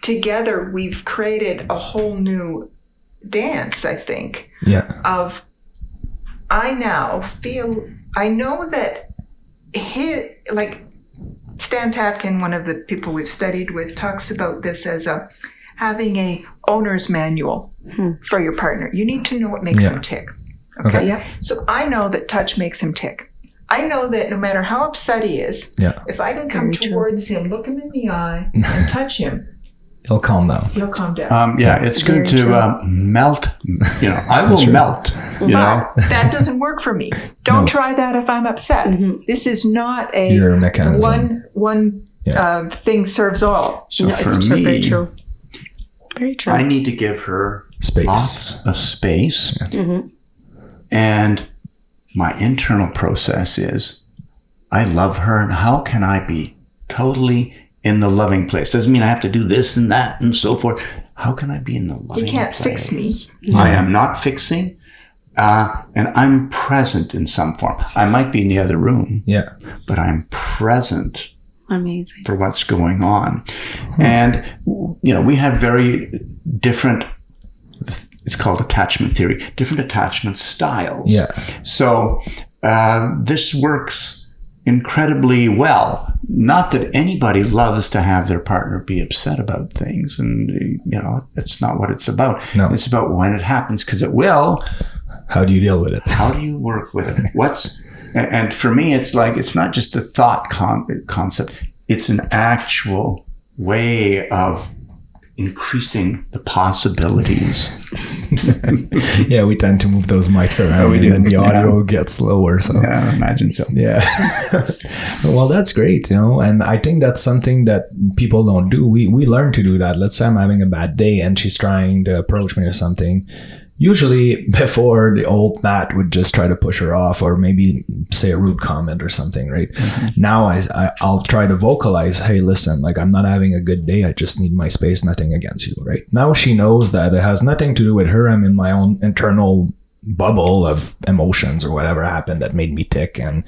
together we've created a whole new dance, I think. Yeah. Of I now I know that Stan Tatkin, one of the people we've studied with, talks about this as having a owner's manual for your partner. You need to know what makes them tick. Okay. Yeah. So I know that touch makes him tick. I know that no matter how upset he is, if I can come towards him, look him in the eye, and touch him, he'll calm down. It's going to melt. I will melt. But that doesn't work for me. Don't try that if I'm upset. Mm-hmm. This is not your mechanism. One thing serves all. So for me, very true. Very true. I need to give her space. Lots of space. Mm-hmm. And my internal process is, I love her, and how can I be totally in the loving place? Doesn't mean I have to do this and that and so forth. How can I be in the loving place? You can't fix me. I am not fixing, and I'm present in some form. I might be in the other room, but I'm present. Amazing. For what's going on. And, we have very different, it's called attachment theory, different attachment styles. Yeah. So this works incredibly well. Not that anybody loves to have their partner be upset about things. And, it's not what it's about. No. It's about when it happens, because it will. How do you deal with it? How do you work with it? And for me, it's like, it's not just a thought concept. It's an actual way of increasing the possibilities. Yeah, we tend to move those mics around and then the audio gets lower. So yeah, I imagine so. Yeah. Well, that's great, and I think that's something that people don't do. We learn to do that. Let's say I'm having a bad day and she's trying to approach me or something. usually before, the old Matt would just try to push her off or maybe say a rude comment or something, right? Now I'll try to vocalize, hey, listen, like, I'm not having a good day. I just need my space, nothing against you, right? Now she knows that it has nothing to do with her. I'm in my own internal bubble of emotions or whatever happened that made me tick, and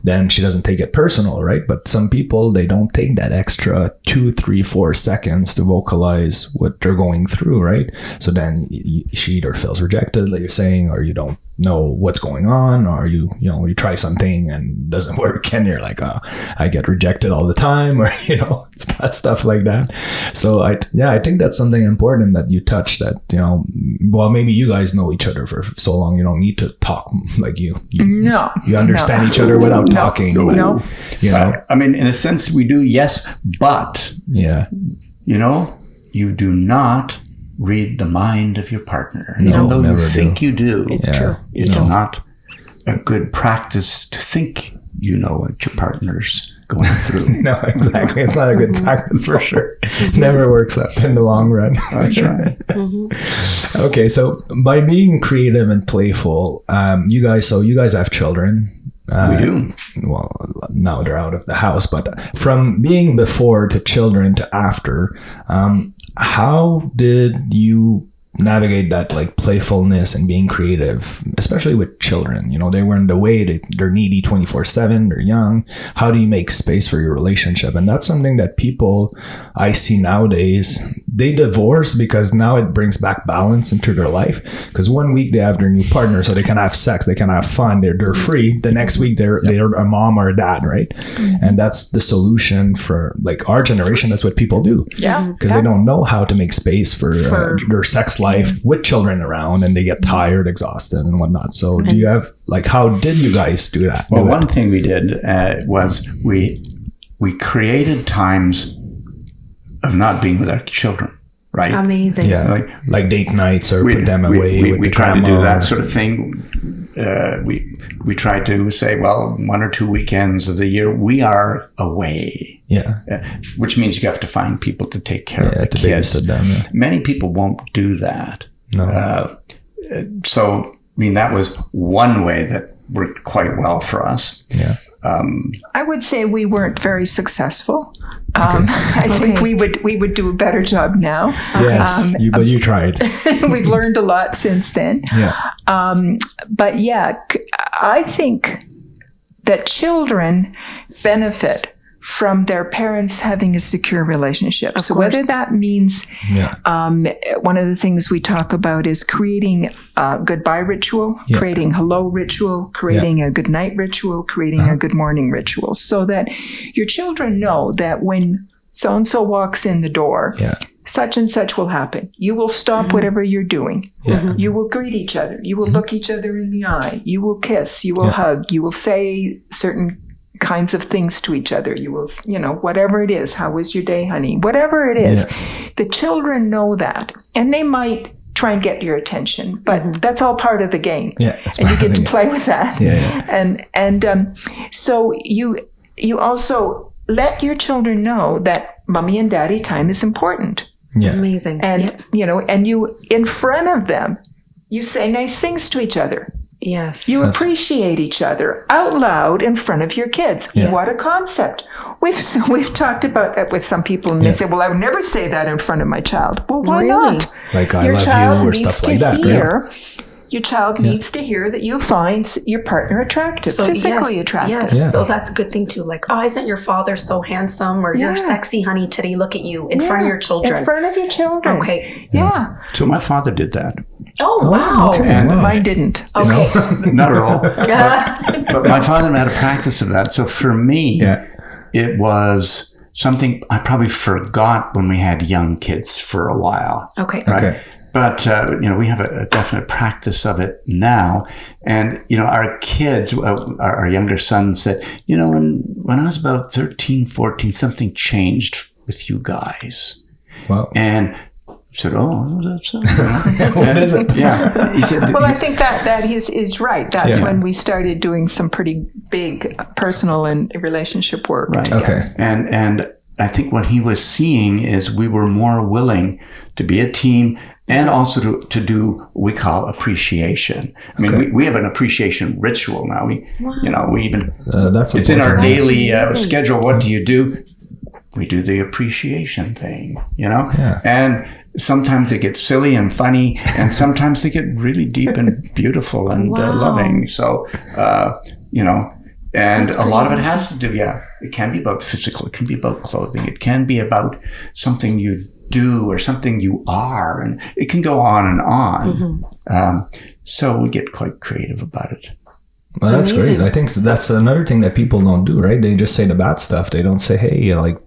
then she doesn't take it personal, right? But some people, they don't take that extra 2, 3, 4 seconds to vocalize what they're going through, right? So then she either feels rejected, like you're saying, or you don't know what's going on, or you try something and doesn't work, and you're like, oh, I get rejected all the time, or stuff like that. So I think that's something important that you touched, that well, maybe you guys know each other for so long, you don't need to talk, like you understand each other without talking. No. I mean, in a sense we do, yes, but you do not read the mind of your partner. Even though you think you do, it's true. It's not a good practice to think you know what your partner's going through. No, exactly. It's not a good practice for sure. Never works out in the long run. That's right. Okay, so by being creative and playful, you guys have children. We do. Well, now they're out of the house, but from being before to children to after, how did you navigate that, like, playfulness and being creative, especially with children? They were in the way, they're needy 24/7, they're young. How do you make space for your relationship? And that's something that people I see nowadays, they divorce because now it brings back balance into their life, because one week they have their new partner so they can have sex, they can have fun, they're free. The next week they're a mom or a dad, right? And that's the solution for, like, our generation. That's what people do, because they don't know how to make space for their sex life with children around, and they get tired, exhausted, and whatnot. So do you have, like, how did you guys do that? Well, one thing we did was we created times of not being with our children, right? Amazing. Yeah, like date nights, or put them away. We try to do that sort of thing. We try to say, well, 1 or 2 weekends of the year we are away. Yeah, which means you have to find people to take care of the kids. Babysit them, Many people won't do that. No. So, I mean, that was one way that worked quite well for us. Yeah. I would say we weren't very successful. I think we would do a better job now. Yes, but you tried. We've learned a lot since then. Yeah. But yeah, I think that children benefit from their parents having a secure relationship. So whether that means, one of the things we talk about is creating a goodbye ritual, creating hello ritual, creating a good night ritual, creating a good morning ritual, so that your children know that when so-and-so walks in the door, such and such will happen. You will stop whatever you're doing. You will greet each other. You will look each other in the eye. You will kiss. You will hug. You will say certain kinds of things to each other. You will, whatever it is. How was your day, honey? Whatever it is. The children know that. And they might try and get your attention, but that's all part of the game. And you get to play with that. And so you also let your children know that mommy and daddy time is important. Amazing. And, and you, in front of them, you say nice things to each other. Yes. You appreciate each other out loud in front of your kids. What a concept. We've talked about that with some people, and they say, well, I would never say that in front of my child. Well, why not? Like, I love you, or stuff like that. Your child needs to hear that you find your partner attractive, physically attractive. Yes, so that's a good thing too. Like, oh, isn't your father so handsome? Or you're sexy, honey, today, look at you, in front of your children. In front of your children. Okay. Yeah. So my father did that. Oh, wow. Okay. And mine didn't. Okay. Not at all. But my father had a practice of that. So for me, it was something I probably forgot when we had young kids for a while. Okay. Right? But, we have a definite practice of it now. And, our kids, our younger son said, when I was about 13, 14, something changed with you guys. Wow. And I said, oh, that's what is it? Yeah. He said, well, I think that is right. That's when we started doing some pretty big personal and relationship work. Right. Okay. And I think what he was seeing is we were more willing to be a team and also to do what we call appreciation. I mean, we have an appreciation ritual now. We even it's in our daily schedule. What do you do? We do the appreciation thing, and sometimes they get silly and funny, and sometimes they get really deep and beautiful and loving. So, and a lot of it has to do, it can be about physical, it can be about clothing, it can be about something you do or something you are, and it can go on and on. So we get quite creative about it. Well, that's great. I think that's another thing that people don't do, right? They just say the bad stuff. They don't say, hey, like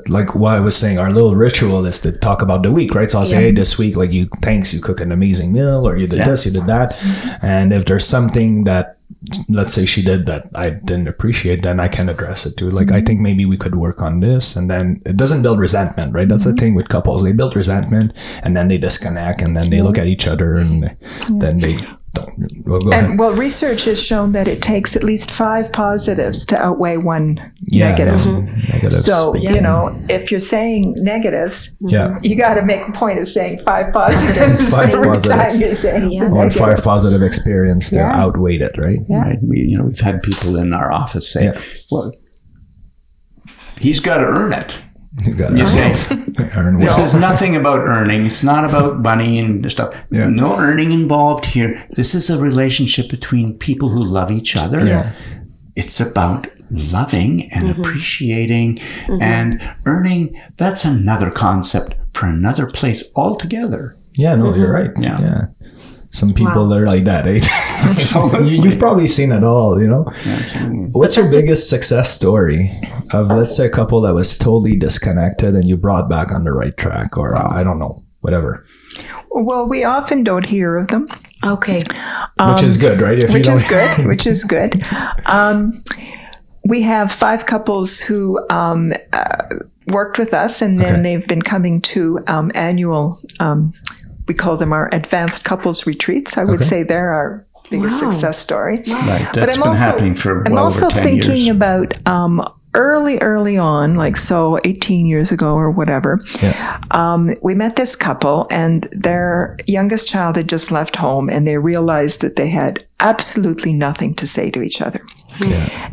like what I was saying, our little ritual is to talk about the week, right? So I'll say, hey, this week, like you cook an amazing meal, or you did this, you did that. And if there's something that, let's say she did that I didn't appreciate, then I can address it too. Like, I think maybe we could work on this, and then it doesn't build resentment, right? That's the thing with couples. They build resentment, and then they disconnect, and then they look at each other, and then they don't. Go ahead. Well, research has shown that it takes at least 5 positives to outweigh 1 negative. Negative so, speaking. if you're saying negatives, Yeah. you got to make a point of saying 5 positives. 5 every positives. time you're saying Or negative. 5 positive experience to outweigh it, right? Yeah. Right? We've had people in our office say, well, he's got to earn it. You say, this is nothing about earning. It's not about money and stuff. Yeah. No earning involved here. This is a relationship between people who love each other. Yes. It's about loving and appreciating and earning. That's another concept for another place altogether. Yeah, no, you're right. Yeah. Some people are like that, eh? You've probably seen it all, Absolutely. What's your biggest success story of, let's say, a couple that was totally disconnected and you brought back on the right track, or I don't know, whatever? Well, we often don't hear of them. Okay. Which is good, right? Which is good. We have 5 couples who worked with us, and then they've been coming to annual, we call them our advanced couples retreats. I would say they're our biggest success story. Right. That's been happening for well over 10 years. I'm also thinking about early on, like 18 years ago or whatever, we met this couple, and their youngest child had just left home, and they realized that they had absolutely nothing to say to each other.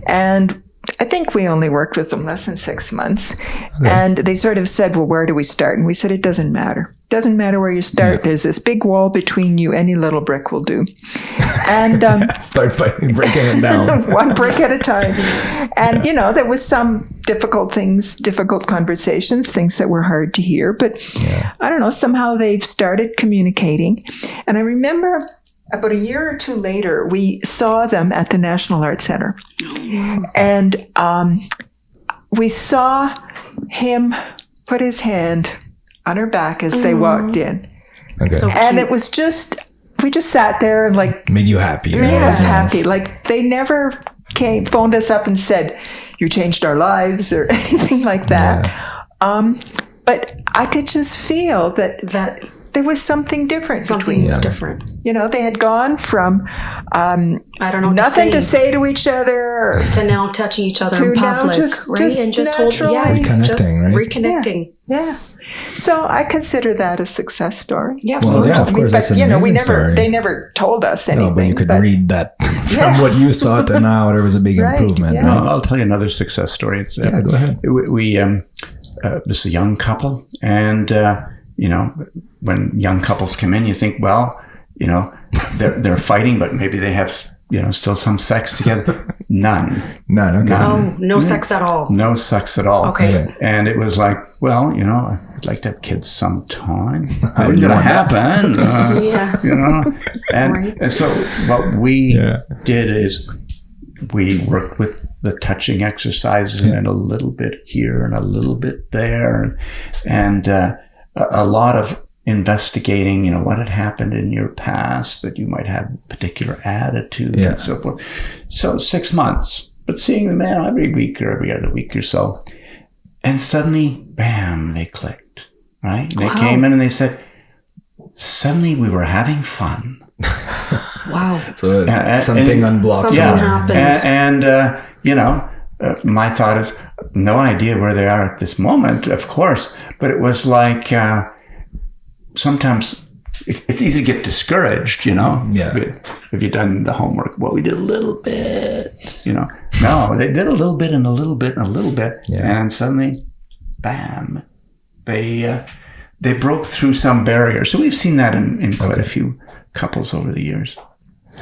And I think we only worked with them less than 6 months. And they sort of said, well, where do we start? And we said, it doesn't matter. It doesn't matter where you start. There's this big wall between you. Any little brick will do. And start by breaking it down. 1 brick at a time. And, there was some difficult conversations, things that were hard to hear. But I don't know, somehow they've started communicating. And I remember about a year or 2 later, we saw them at the National Arts Center. And we saw him put his hand on her back as they walked in. Okay. So And it was just, we just sat there and made you happy. made us happy. Like, they never phoned us up and said, you changed our lives or anything like that. But I could just feel that there was something different between them. different. They had gone from I don't know, nothing to say to each other to now touching each other in to now public, just right? And just naturally. reconnecting. Yeah. So I consider that a success story. Yeah, of Well, course. yeah, of course, that's But an amazing story. they never told us anything. No, but you could read that from what you saw to now. There was a big improvement. yeah. Right? I'll tell you another success story. Yeah, go ahead. We this is a young couple, and when young couples come in, you think, well, they're fighting, but maybe they have still some sex together. None. Okay. Oh, no sex at all. No sex at all. Okay. And it was like, well, I'd like to have kids sometime. How is it going to happen? And so what we did is we worked with the touching exercises and a little bit here and a little bit there. And a lot of investigating, what had happened in your past, that you might have a particular attitude and so forth. So 6 months, but seeing the man every week or every other week or so. And suddenly, bam, they clicked, right? And they came in and they said, suddenly we were having fun. Wow. So something unblocked. Something happened. And my thought is, no idea where they are at this moment, of course, but it was like sometimes it's easy to get discouraged, Yeah. Have you done the homework? Well, we did a little bit, No, they did a little bit and a little bit and a little bit. Yeah. And suddenly, bam, they broke through some barrier. So we've seen that in quite a few couples over the years.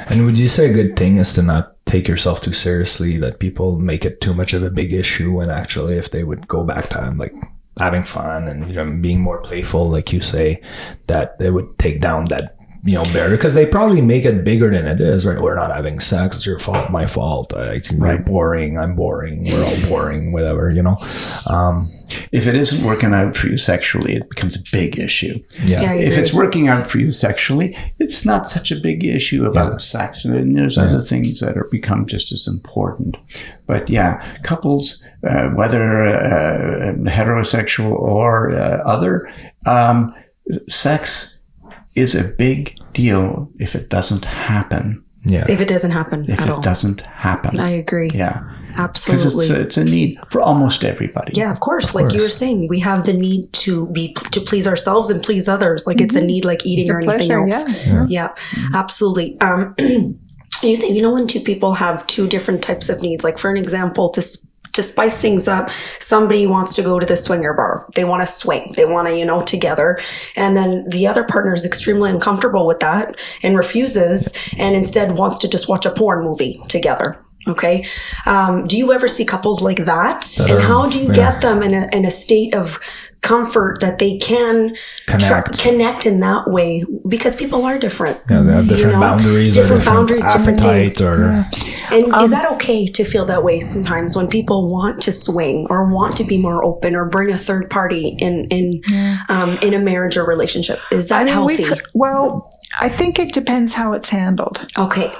And would you say a good thing is to not take yourself too seriously, that people make it too much of a big issue, when actually if they would go back to having fun and being more playful, like you say, that they would take down that barrier, because they probably make it bigger than it is, right? We're not having sex, it's your fault, my fault, you're boring, I'm boring, we're all boring, whatever, If it isn't working out for you sexually, it becomes a big issue. Yeah. If it's working out for you sexually, it's not such a big issue about sex. And there's other things that are become just as important. But couples, whether heterosexual or other, sex is a big deal if it doesn't happen. Yeah. If it doesn't happen If at it all. doesn't happen. I agree. Yeah. Absolutely. Because it's a need for almost everybody. Yeah, of course. Like you were saying, we have the need to please ourselves and please others. Like it's a need like eating or anything else. Yeah, absolutely. You think, when two people have two different types of needs, like for an example, to spice things up, somebody wants to go to the swinger bar. They want to swing. They want to, together. And then the other partner is extremely uncomfortable with that and refuses, and instead wants to just watch a porn movie together. Okay. Do you ever see couples like that? And how do you get them in a state of comfort that they can connect in that way? Because people are different. Yeah, they have different boundaries, different things. And is that okay to feel that way sometimes when people want to swing or want to be more open or bring a third party in a marriage or relationship? Is that healthy? I think it depends how it's handled. Okay.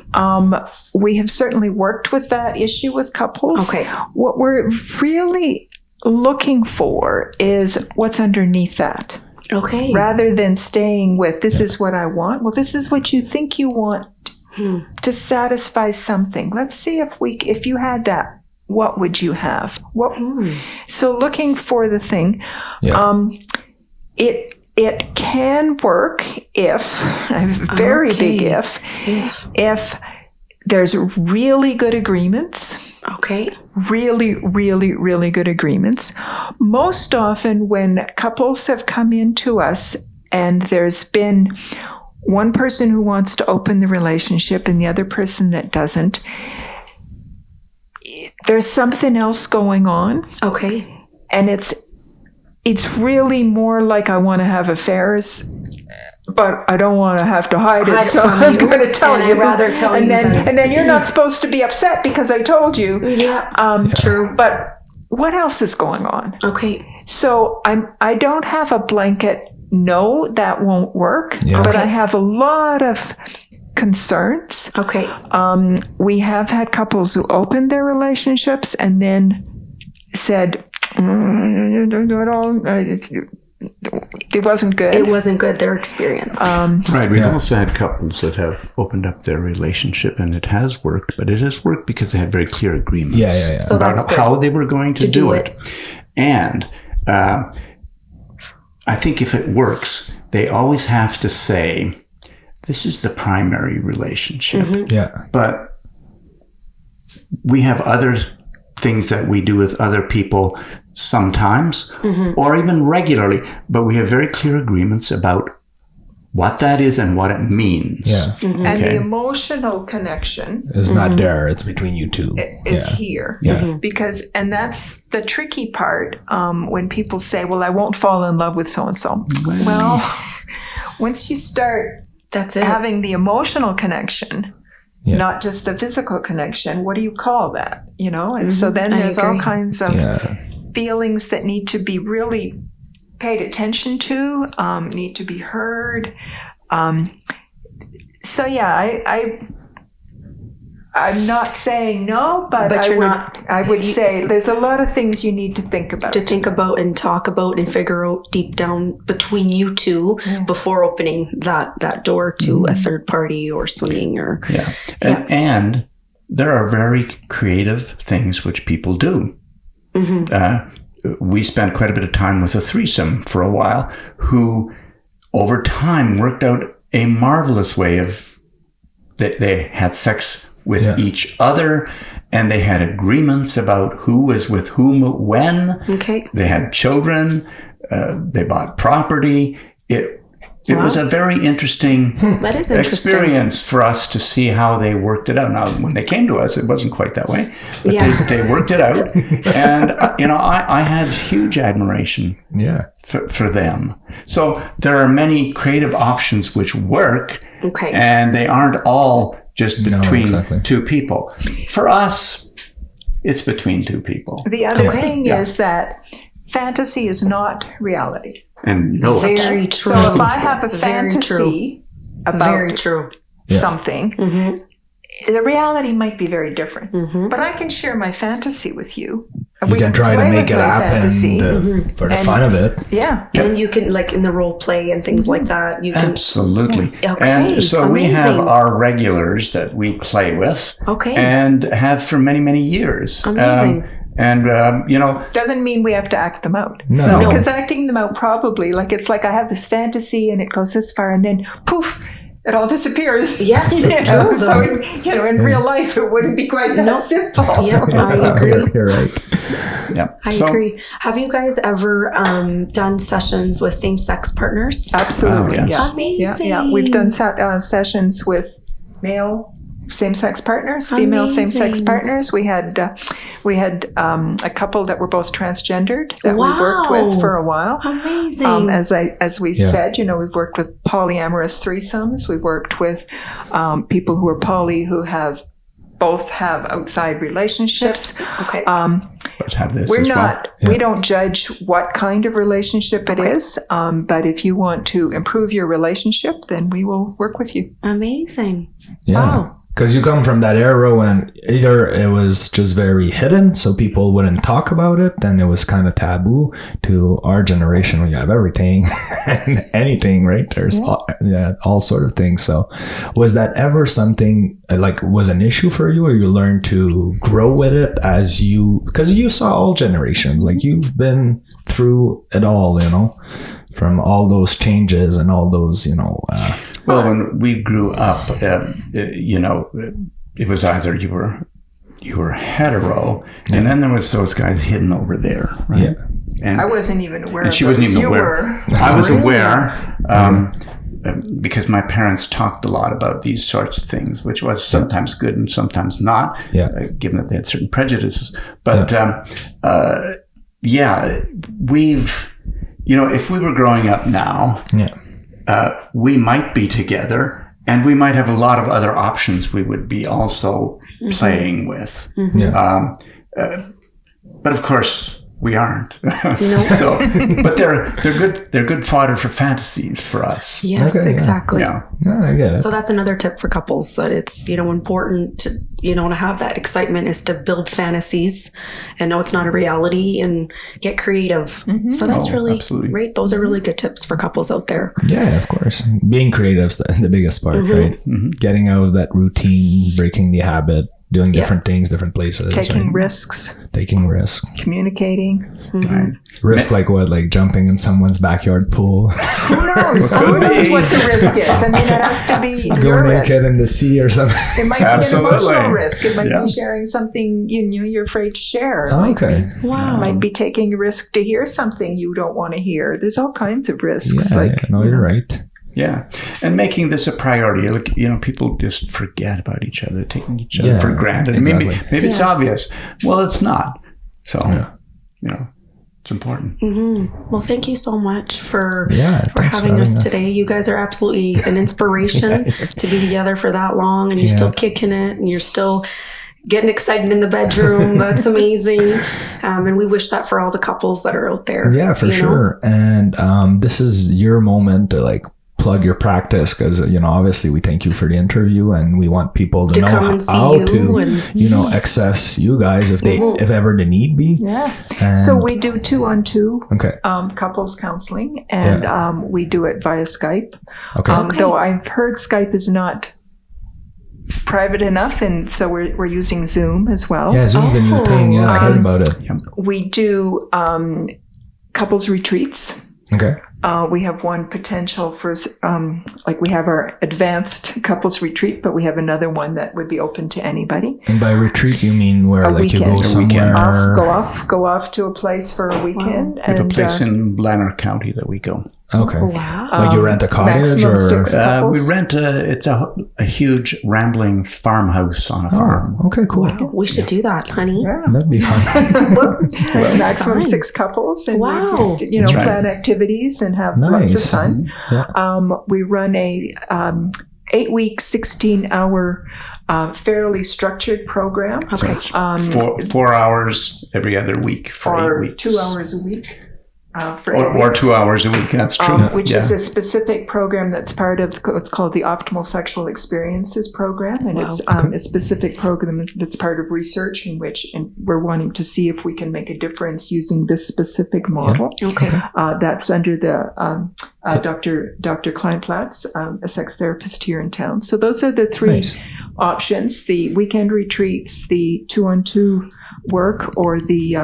We have certainly worked with that issue with couples. Okay. What we're really looking for is what's underneath that. Okay. Rather than staying with, this is what I want. Well, this is what you think you want to satisfy something. Let's see if you had that, what would you have? So looking for the thing. Yeah. It can work if, a very big if there's really good agreements. Okay. Really, really, really good agreements. Most often when couples have come into us and there's been one person who wants to open the relationship and the other person that doesn't, there's something else going on. Okay. And it's really more like I want to have affairs, but I don't want to have to hide it, so I'm going to tell you. I'd rather tell you. And then you're not supposed to be upset because I told you. Yeah, true. But what else is going on? Okay. So I don't have a blanket, no, that won't work, but I have a lot of concerns. Okay. We have had couples who opened their relationships and then said, it wasn't good. It wasn't good, their experience. Right. We've also had couples that have opened up their relationship and it has worked, but it has worked because they had very clear agreements So about how they were going to do it. And I think if it works, they always have to say, this is the primary relationship. Mm-hmm. Yeah. But we have other things that we do with other people sometimes or even regularly, but we have very clear agreements about what that is and what it means. Yeah. Mm-hmm. And the emotional connection is not there. It's between you two. Is here. Yeah. Because, and that's the tricky part when people say, well, I won't fall in love with so-and-so. Well, once you start having the emotional connection, not just the physical connection, what do you call that? And so then there's all kinds of feelings that need to be really paid attention to, need to be heard. So I'm not saying no, but I would say there's a lot of things you need to think about. To think about and talk about and figure out deep down between you two before opening that door to a third party or swinging or... Yeah. And there are very creative things which people do. Mm-hmm. We spent quite a bit of time with a threesome for a while who over time worked out a marvelous way of that they had sex with each other, and they had agreements about who was with whom when. Okay. They had children. They bought property. It was a very interesting, That is interesting experience for us to see how they worked it out. Now, when they came to us, it wasn't quite that way, but they worked it out. And, I had huge admiration for them. So there are many creative options which work, and they aren't all just between two people. For us, it's between two people. The other thing is that fantasy is not reality. And no, very true. So if I have a fantasy about something, the reality might be very different. But I can share my fantasy with you. You can try to make it happen for the fun of it. Yeah. And you can, like in the role play and things like that, you can. Absolutely. Okay, and so we have amazing. our regulars that we play with. Okay. And have for many, many years. Amazing. Doesn't mean we have to act them out. No. Because acting them out probably, it's like I have this fantasy and it goes this far and then poof, it all disappears. Yes, it's true. So, in real life, it wouldn't be quite that simple. Yeah, I agree. You're right. Yeah. I agree. Have you guys ever done sessions with same-sex partners? Absolutely. Oh, yes. Amazing. Yeah. We've done sessions with male same-sex partners, female same-sex partners. We had a couple that were both transgendered that we worked with for a while. Amazing. As we said, we've worked with polyamorous threesomes. We've worked with people who are poly who both have outside relationships. Okay. But have this We're as not. well. We don't judge what kind of relationship it is. But if you want to improve your relationship, then we will work with you. Amazing. Yeah. Wow. Because you come from that era when either it was just very hidden, so people wouldn't talk about it, and it was kind of taboo, to our generation where you have everything and anything, right? There's all sort of things. So was that ever something was an issue for you, or you learned to grow with it because you saw all generations, you've been through it all, from all those changes and all those, Well, when we grew up, it was either you were hetero, and then there was those guys hidden over there, right? Yeah. And I wasn't even aware. and she wasn't even you aware. Were. I was aware because my parents talked a lot about these sorts of things, which was sometimes good and sometimes not, given that they had certain prejudices. But we've, if we were growing up now, we might be together. And we might have a lot of other options we would be also playing with. But of course, we aren't. So, but they're good fodder for fantasies for us. Yes, exactly. Yeah. No, I get it. So that's another tip for couples, that it's, important to, to have that excitement, is to build fantasies and know it's not a reality and get creative. So that's really absolutely. great. Those are really good tips for couples out there. Yeah, of course. Being creative's the biggest part, right? Getting out of that routine, breaking the habit, doing different things, different places. Taking risks. Taking risks. Communicating. Right. Risk like what? Like jumping in someone's backyard pool? Who knows? Who knows what the risk is? I mean, it has to be Go your naked risk. in the sea or something. It might be Absolutely. an emotional risk. It might Yeah. be sharing something you're afraid to share. It Okay. might be taking a risk to hear something you don't want to hear. There's all kinds of risks. Yeah, no, you're right. Yeah. And making this a priority. Like, people just forget about each other, taking each other for granted. Exactly. Maybe it's obvious. Well, it's not. So, it's important. Well, thank you so much for thanks having us today. You guys are absolutely an inspiration to be together for that long, and you're still kicking it, and you're still getting excited in the bedroom. That's amazing. And we wish that for all the couples that are out there. Yeah, for sure. And this is your moment to plug your practice, because obviously we thank you for the interview, and we want people to know come and see how you to access you guys if ever the need be. Yeah. And So we do 2-on-2 okay. couples counseling, and we do it via Skype. Okay. Though I've heard Skype is not private enough, and so we're using Zoom as well. Yeah, Zoom's a new thing. Yeah, I heard about it. We do couples retreats. Okay. We have one potential for, like we have our advanced couples retreat, but we have another one that would be open to anybody. And by retreat, you mean where A like you go weekend. somewhere? Go off to a place for a weekend. We have a place in Lanark County that we go. Okay. Wow. Like you rent a cottage maximum or? 6 couples. We rent it's a huge rambling farmhouse on a farm. Oh, okay, cool. Wow, we should do that, honey. Yeah. That'd be fun. Maximum fine. 6 couples, and Wow. we just, That's right. plan activities and have lots Nice. of fun. Yeah. We run a 8-week, 16-hour, fairly structured program. So it's 4 hours every other week for Or 8 weeks. 2 hours a week. For 8 Or weeks. 2 hours a week. That's true. Which is a specific program that's part of what's called the Optimal Sexual Experiences Program, and it's a specific program that's part of research in which we're wanting to see if we can make a difference using this specific model. Okay. That's under the Dr. Kleinplatz, a sex therapist here in town. So those are the 3 Nice. options: the weekend retreats, the 2-on-2 work, or the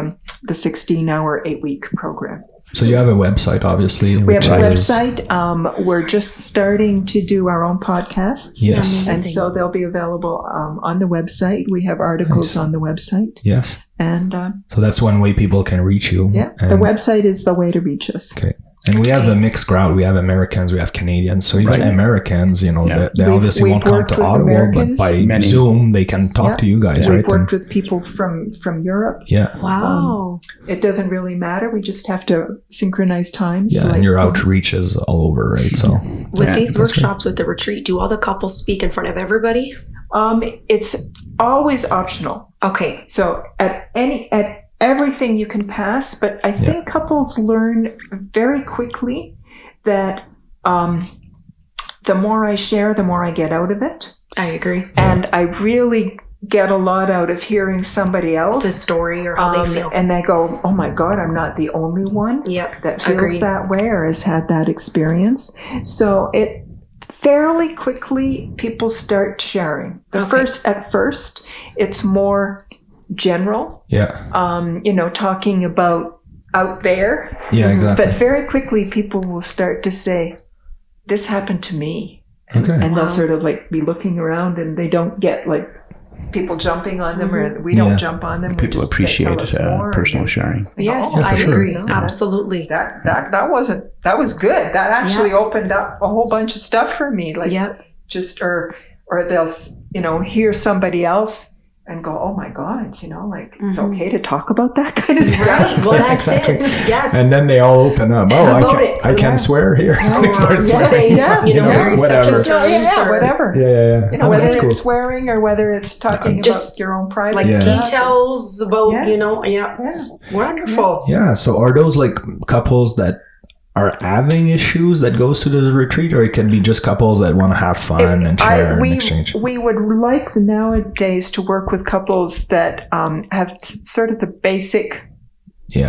16-hour 8-week program. So you have a website, obviously. We have a which is- website. We're just starting to do our own podcasts. Yes. And so they'll be available on the website. We have articles on the website. Yes. And So that's one way people can reach you. the And- website is the way to reach us. Okay. And we have a mixed crowd. We have Americans, we have Canadians. So even Right. Americans, they obviously we've won't come worked to with Ottawa, Americans. but by Many. Zoom, they can talk to you guys, We've right? worked with people from Europe. Yeah. Wow. It doesn't really matter. We just have to synchronize times. Yeah, and your outreach is all over, right? So With these workshops, with the retreat, do all the couples speak in front of everybody? It's always optional. Okay. So at everything you can pass, but I think couples learn very quickly that the more I share, the more I get out of it. I agree. And I really get a lot out of hearing somebody else. The story or how they feel. And they go, oh my God, I'm not the only one Yep. that feels Agreed. that way or has had that experience. So it fairly quickly people start sharing. At first, it's more general, talking about out there. yeah, exactly. But very quickly, people will start to say, this happened to me. Okay. And they'll sort of like be looking around and they don't get like people jumping on them or we don't jump on them. We People just say, appreciate "Tell us more," personal and sharing. Yes, Yeah, for I sure. agree. You know, Absolutely. that was good. That actually opened up a whole bunch of stuff for me. Like just, or they'll, hear somebody else and go, oh my God, it's okay to talk about that kind of stuff. Right. Well, that's Exactly. it. Yes. And then they all open up. Oh, I can swear here. They start swearing. Say, whatever. very sexist terms or whatever. Yeah. Whether That's it's cool. swearing or whether it's talking Just about your own private like stuff. details about, wonderful. Yeah. So are those like couples that are having issues that goes to this retreat, or it can be just couples that want to have fun and share and exchange? We would like nowadays to work with couples that have sort of the basic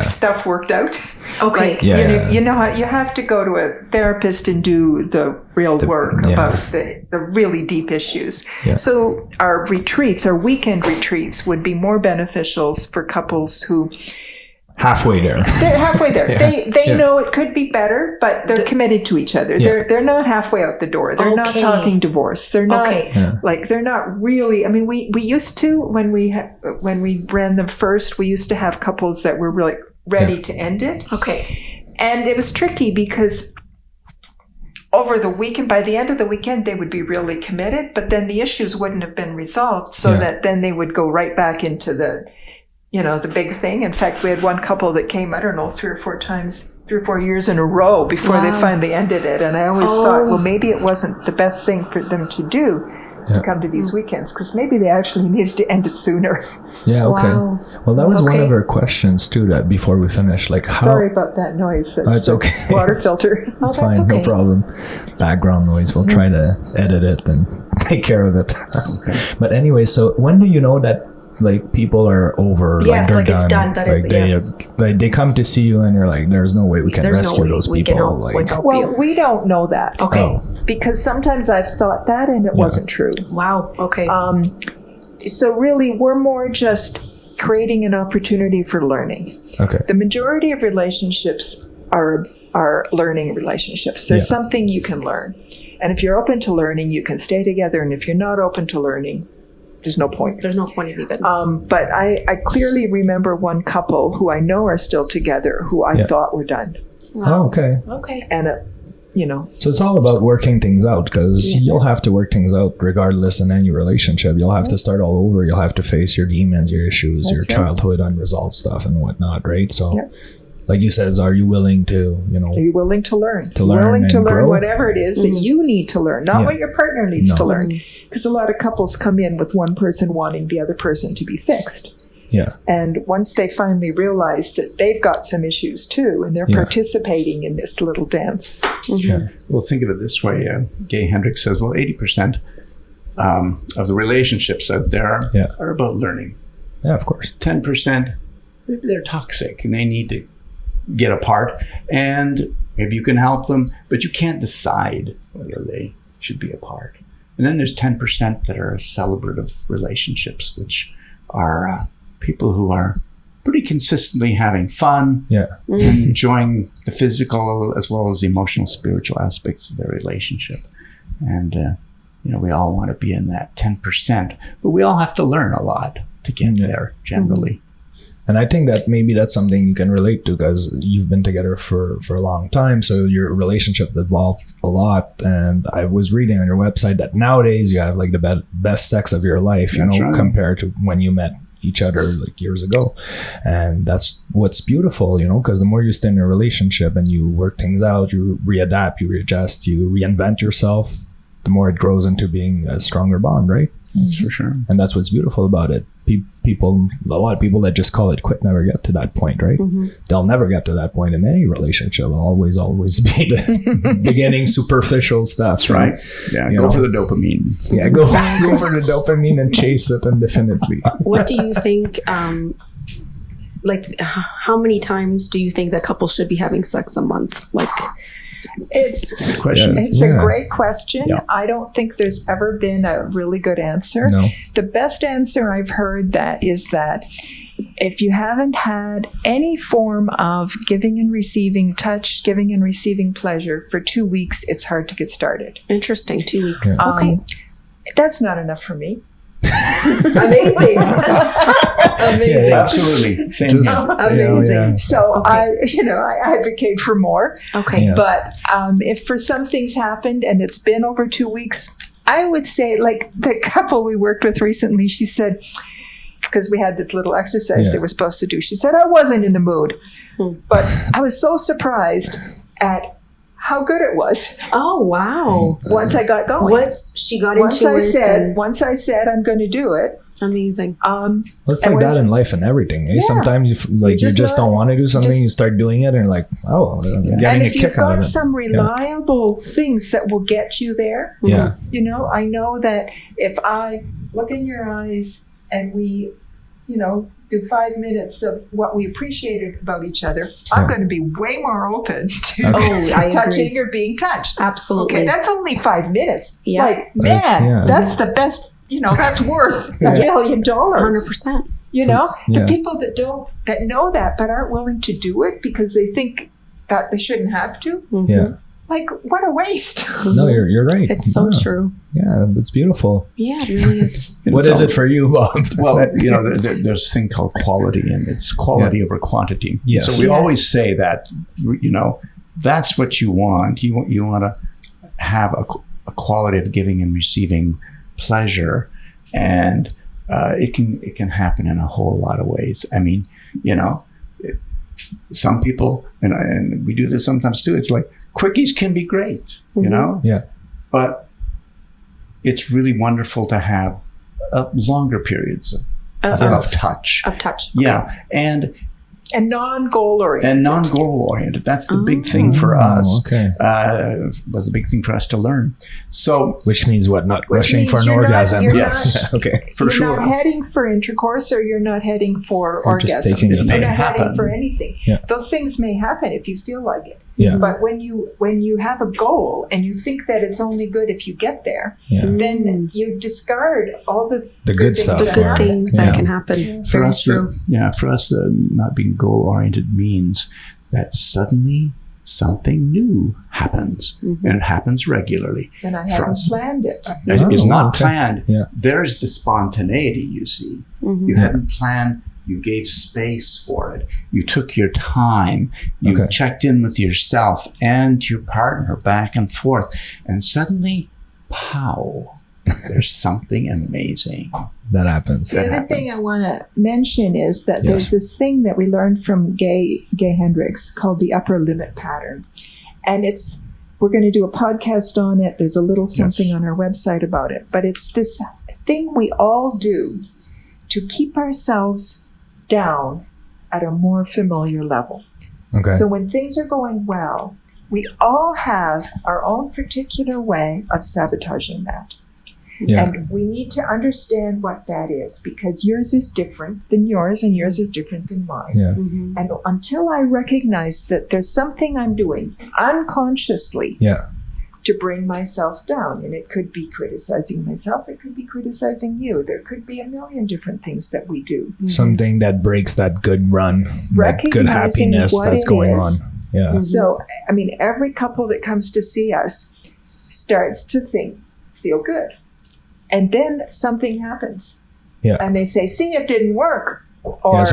stuff worked out. Okay. Like, Yeah. you know how you have to go to a therapist and do the real work about the really deep issues. Yeah. So our weekend retreats would be more beneficial for couples who Halfway there. they're halfway there. Yeah. They know it could be better, but they're committed to each other. Yeah. They're not halfway out the door. They're not talking divorce. They're not they're not really. I mean, we used to when we ran them first. We used to have couples that were really ready to end it. Okay. And it was tricky because over the weekend, by the end of the weekend, they would be really committed, but then the issues wouldn't have been resolved, so that then they would go right back into the big thing. In fact, we had one couple that came, I don't know, 3 or 4 years in a row before they finally ended it. And I always thought, well, maybe it wasn't the best thing for them to do to come to these weekends, because maybe they actually needed to end it sooner. Yeah, okay. Wow. Well, that was one of our questions too, that before we finish, like how... Sorry about that noise. That's it's okay. Water filter. It's fine, no problem. Background noise, we'll try to edit it and take care of it. But anyway, so when do you know that like people are over? Yes, they're like it's done. That is, yes. They come to see you and you're like, there's no way we can rescue those we people. can help Well, you. we don't know that. Okay. Because sometimes I've thought that and it wasn't true. Wow. Okay. So really, we're more just creating an opportunity for learning. Okay. The majority of relationships are are learning relationships. There's something you can learn. And if you're open to learning, you can stay together. And if you're not open to learning, there's no point. There's no point of even. But I clearly remember one couple who I know are still together who I thought were done. Wow. Oh, okay. Okay. And, So it's all about working things out, because you'll have to work things out regardless in any relationship. You'll have to start all over. You'll have to face your demons, your issues, your childhood unresolved stuff and whatnot, right? So like you said, are you willing to, are you willing to learn? Willing to learn grow? whatever it is that you need to learn, not what your partner needs to learn. Because a lot of couples come in with one person wanting the other person to be fixed. Yeah. And once they finally realize that they've got some issues too, and they're participating in this little dance. Yeah. Well, think of it this way. Gay Hendricks says, 80% of the relationships out there are about learning. Yeah, of course. 10%, they're toxic and they need to get apart. And maybe you can help them, but you can't decide whether they should be apart. And then there's 10% that are celebrative relationships, which are people who are pretty consistently having fun and enjoying the physical as well as the emotional, spiritual aspects of their relationship. And, we all want to be in that 10%, but we all have to learn a lot to get there generally. And I think that maybe that's something you can relate to, because you've been together for a long time. So your relationship evolved a lot. And I was reading on your website that nowadays you have like the best sex of your life, compared to when you met each other like years ago. And that's what's beautiful, because the more you stay in a relationship and you work things out, you readapt, you readjust, you reinvent yourself, the more it grows into being a stronger bond, right? That's for sure. And that's what's beautiful about it. A lot of people that just call it quit never get to that point, right? They'll never get to that point in any relationship. It'll always be the beginning superficial stuff, right? Yeah, go for the dopamine. Yeah, go for the dopamine and chase it indefinitely. What do you think, how many times do you think that couples should be having sex a month? It's a good question. It's a great question. Yeah. I don't think there's ever been a really good answer. No. The best answer I've heard is that if you haven't had any form of giving and receiving touch, giving and receiving pleasure for 2 weeks, it's hard to get started. Interesting. 2 weeks. Yeah. Okay. That's not enough for me. Amazing. Amazing. Yeah, absolutely. Same amazing. So I advocate for more. Okay. But if for some things happened and it's been over 2 weeks, I would say, like the couple we worked with recently, she said, because we had this little exercise they were supposed to do, she said, I wasn't in the mood. But I was so surprised at how good it was. Oh, wow. Once I got going. Once she got into it. Once I said I'm going to do it. Amazing. It's like that in life and everything. Eh? Sometimes you just don't want to do something, you start doing it and you're like, I'm getting a kick out of it. And if you've got some reliable things that will get you there, I know that if I look in your eyes and we, do 5 minutes of what we appreciated about each other, I'm going to be way more open to touching or being touched. Absolutely. Okay, that's only 5 minutes. Yeah. Like, man, that's the best, that's worth $1 billion. 100%. The people that know that but aren't willing to do it because they think that they shouldn't have to. Mm-hmm. Yeah. Like, what a waste. No, you're right. It's so true. Yeah, it's beautiful. Yeah, it really is. What is it for you, Bob? Well, there's a thing called quality, and it's quality over quantity. Yes. So we always say that, that's what you want. You want to have a quality of giving and receiving pleasure, and it can happen in a whole lot of ways. I mean, some people, and we do this sometimes too, it's like, quickies can be great, Yeah. But it's really wonderful to have longer periods of touch. Of touch. Okay. Yeah. And non-goal oriented. And non-goal oriented. That's the big thing for us. Okay. Was a big thing for us to learn. So, which means what? Not rushing for an orgasm. Yes. Okay. For sure. You're not heading for intercourse, or you're not heading for orgasm. You're not heading for anything. Yeah. Those things may happen if you feel like it. Yeah. But when you have a goal and you think that it's only good if you get there, then you discard all the good stuff. The good things that can happen. For us, not being goal oriented means that suddenly something new happens. And it happens regularly. And I For haven't us. planned it. It is not okay. planned. Yeah. There's the spontaneity, you see. You hadn't planned. You gave space for it. You took your time. You checked in with yourself and your partner back and forth. And suddenly, pow, there's something amazing. That happens. The other thing I want to mention is that there's this thing that we learned from Gay Hendricks called the upper limit pattern. And we're going to do a podcast on it. There's a little something on our website about it. But it's this thing we all do to keep ourselves down at a more familiar level. Okay. So when things are going well, we all have our own particular way of sabotaging that. Yeah. And we need to understand what that is, because yours is different than yours and yours is different than mine. Yeah. And until I recognize that there's something I'm doing unconsciously Yeah. to bring myself down, and it could be criticizing myself, it could be criticizing you, there could be a million different things that we do. Something that breaks that good run, that good Recognizing happiness what that's it going is. on. Yeah. So, I mean, every couple that comes to see us starts to feel good. And then something happens. Yeah. And they say, see, it didn't work. Or,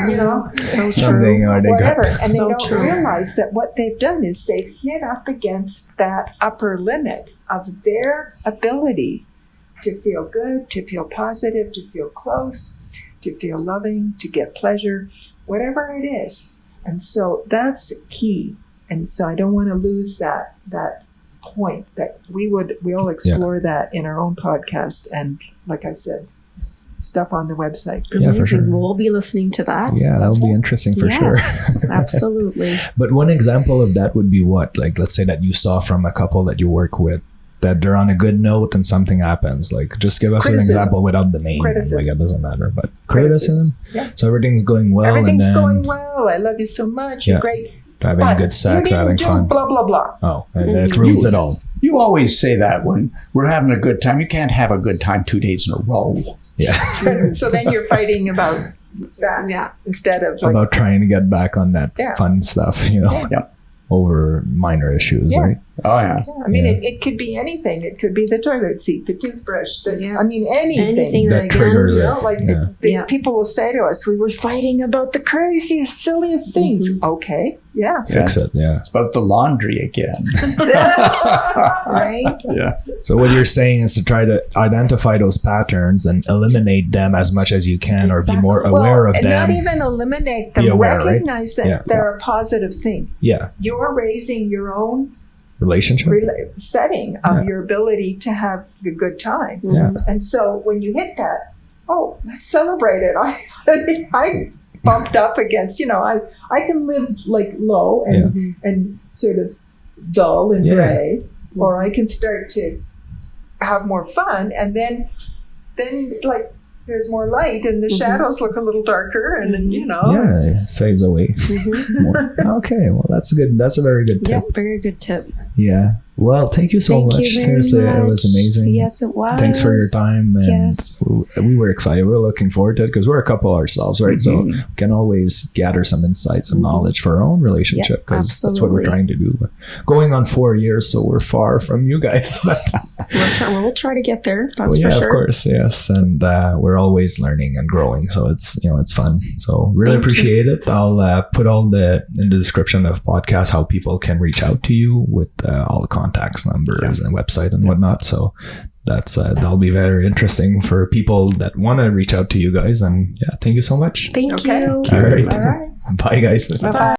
you know, So Something true. or they whatever. got, And they So don't true. realize that what they've done is they've hit up against that upper limit of their ability to feel good, to feel positive, to feel close, to feel loving, to get pleasure, whatever it is. And so that's key. And so I don't want to lose that point that we'll explore that in our own podcast. And like I said, stuff on the website. Yeah, for sure. We'll be listening to that. Yeah, that'll be interesting for Yes, sure. absolutely. But one example of that would be what? Like, let's say that you saw from a couple that you work with that they're on a good note and something happens. Like, just give us Criticism. an example without the name. Criticism. Like, it doesn't matter. But criticism. Yeah. So everything's going well, Everything's and then going well. I love you so much. Yeah. You're great. having But good sex, you didn't having do fun. blah, blah, blah. Oh, and it ruins it all. You always say that when we're having a good time. You can't have a good time 2 days in a row. Yeah. So then you're fighting about that Yeah. instead of like, About trying to get back on that Yeah. fun stuff, you know, Yeah. over minor issues, Yeah. right? Oh, yeah. yeah, I mean, Yeah. it could be anything. It could be the toilet seat, the toothbrush, Yeah. I mean, anything. Anything That that triggers You it. know, like Yeah. Yeah. people will say to us, we were fighting about the craziest, silliest things. Mm-hmm. Okay, yeah. Fix it, yeah. It's about the laundry again. right? Yeah. So what you're saying is to try to identify those patterns and eliminate them as much as you can, or be more aware of and them. not even eliminate them. Be aware, right? Recognize that Yeah. they're a positive thing. Yeah, You're raising your own relationship. setting of Yeah. your ability to have the good time. Yeah. And so when you hit that, oh, let's celebrate it. I bumped up against, I can live like low and sort of dull and Yeah. gray, or I can start to have more fun, and then like there's more light and the shadows look a little darker, and Yeah, it fades away. More. Okay, well that's good. That's a very good tip. Yep, very good tip. Yeah. Well, thank you so Thank much. you very Seriously, it was much. amazing. Yes, it was. Thanks for your time. And Yes. we were excited. We were looking forward to it because we're a couple ourselves, right? So Mm-hmm. we can always gather some insights and knowledge for our own relationship, because that's what we're absolutely. trying to do. Going on 4 years, so we're far from you guys. But We'll try to get there. That's well, for yeah, sure. of course, yes. And we're always learning and growing, so it's fun. So really Thank you. appreciate it. I'll put all in the description of podcast how people can reach out to you with all the contacts, numbers, and website and whatnot. So that's that'll be very interesting for people that want to reach out to you guys. And yeah, thank you so much. Thank Okay. you. All right. All right. Bye, guys. Bye-bye.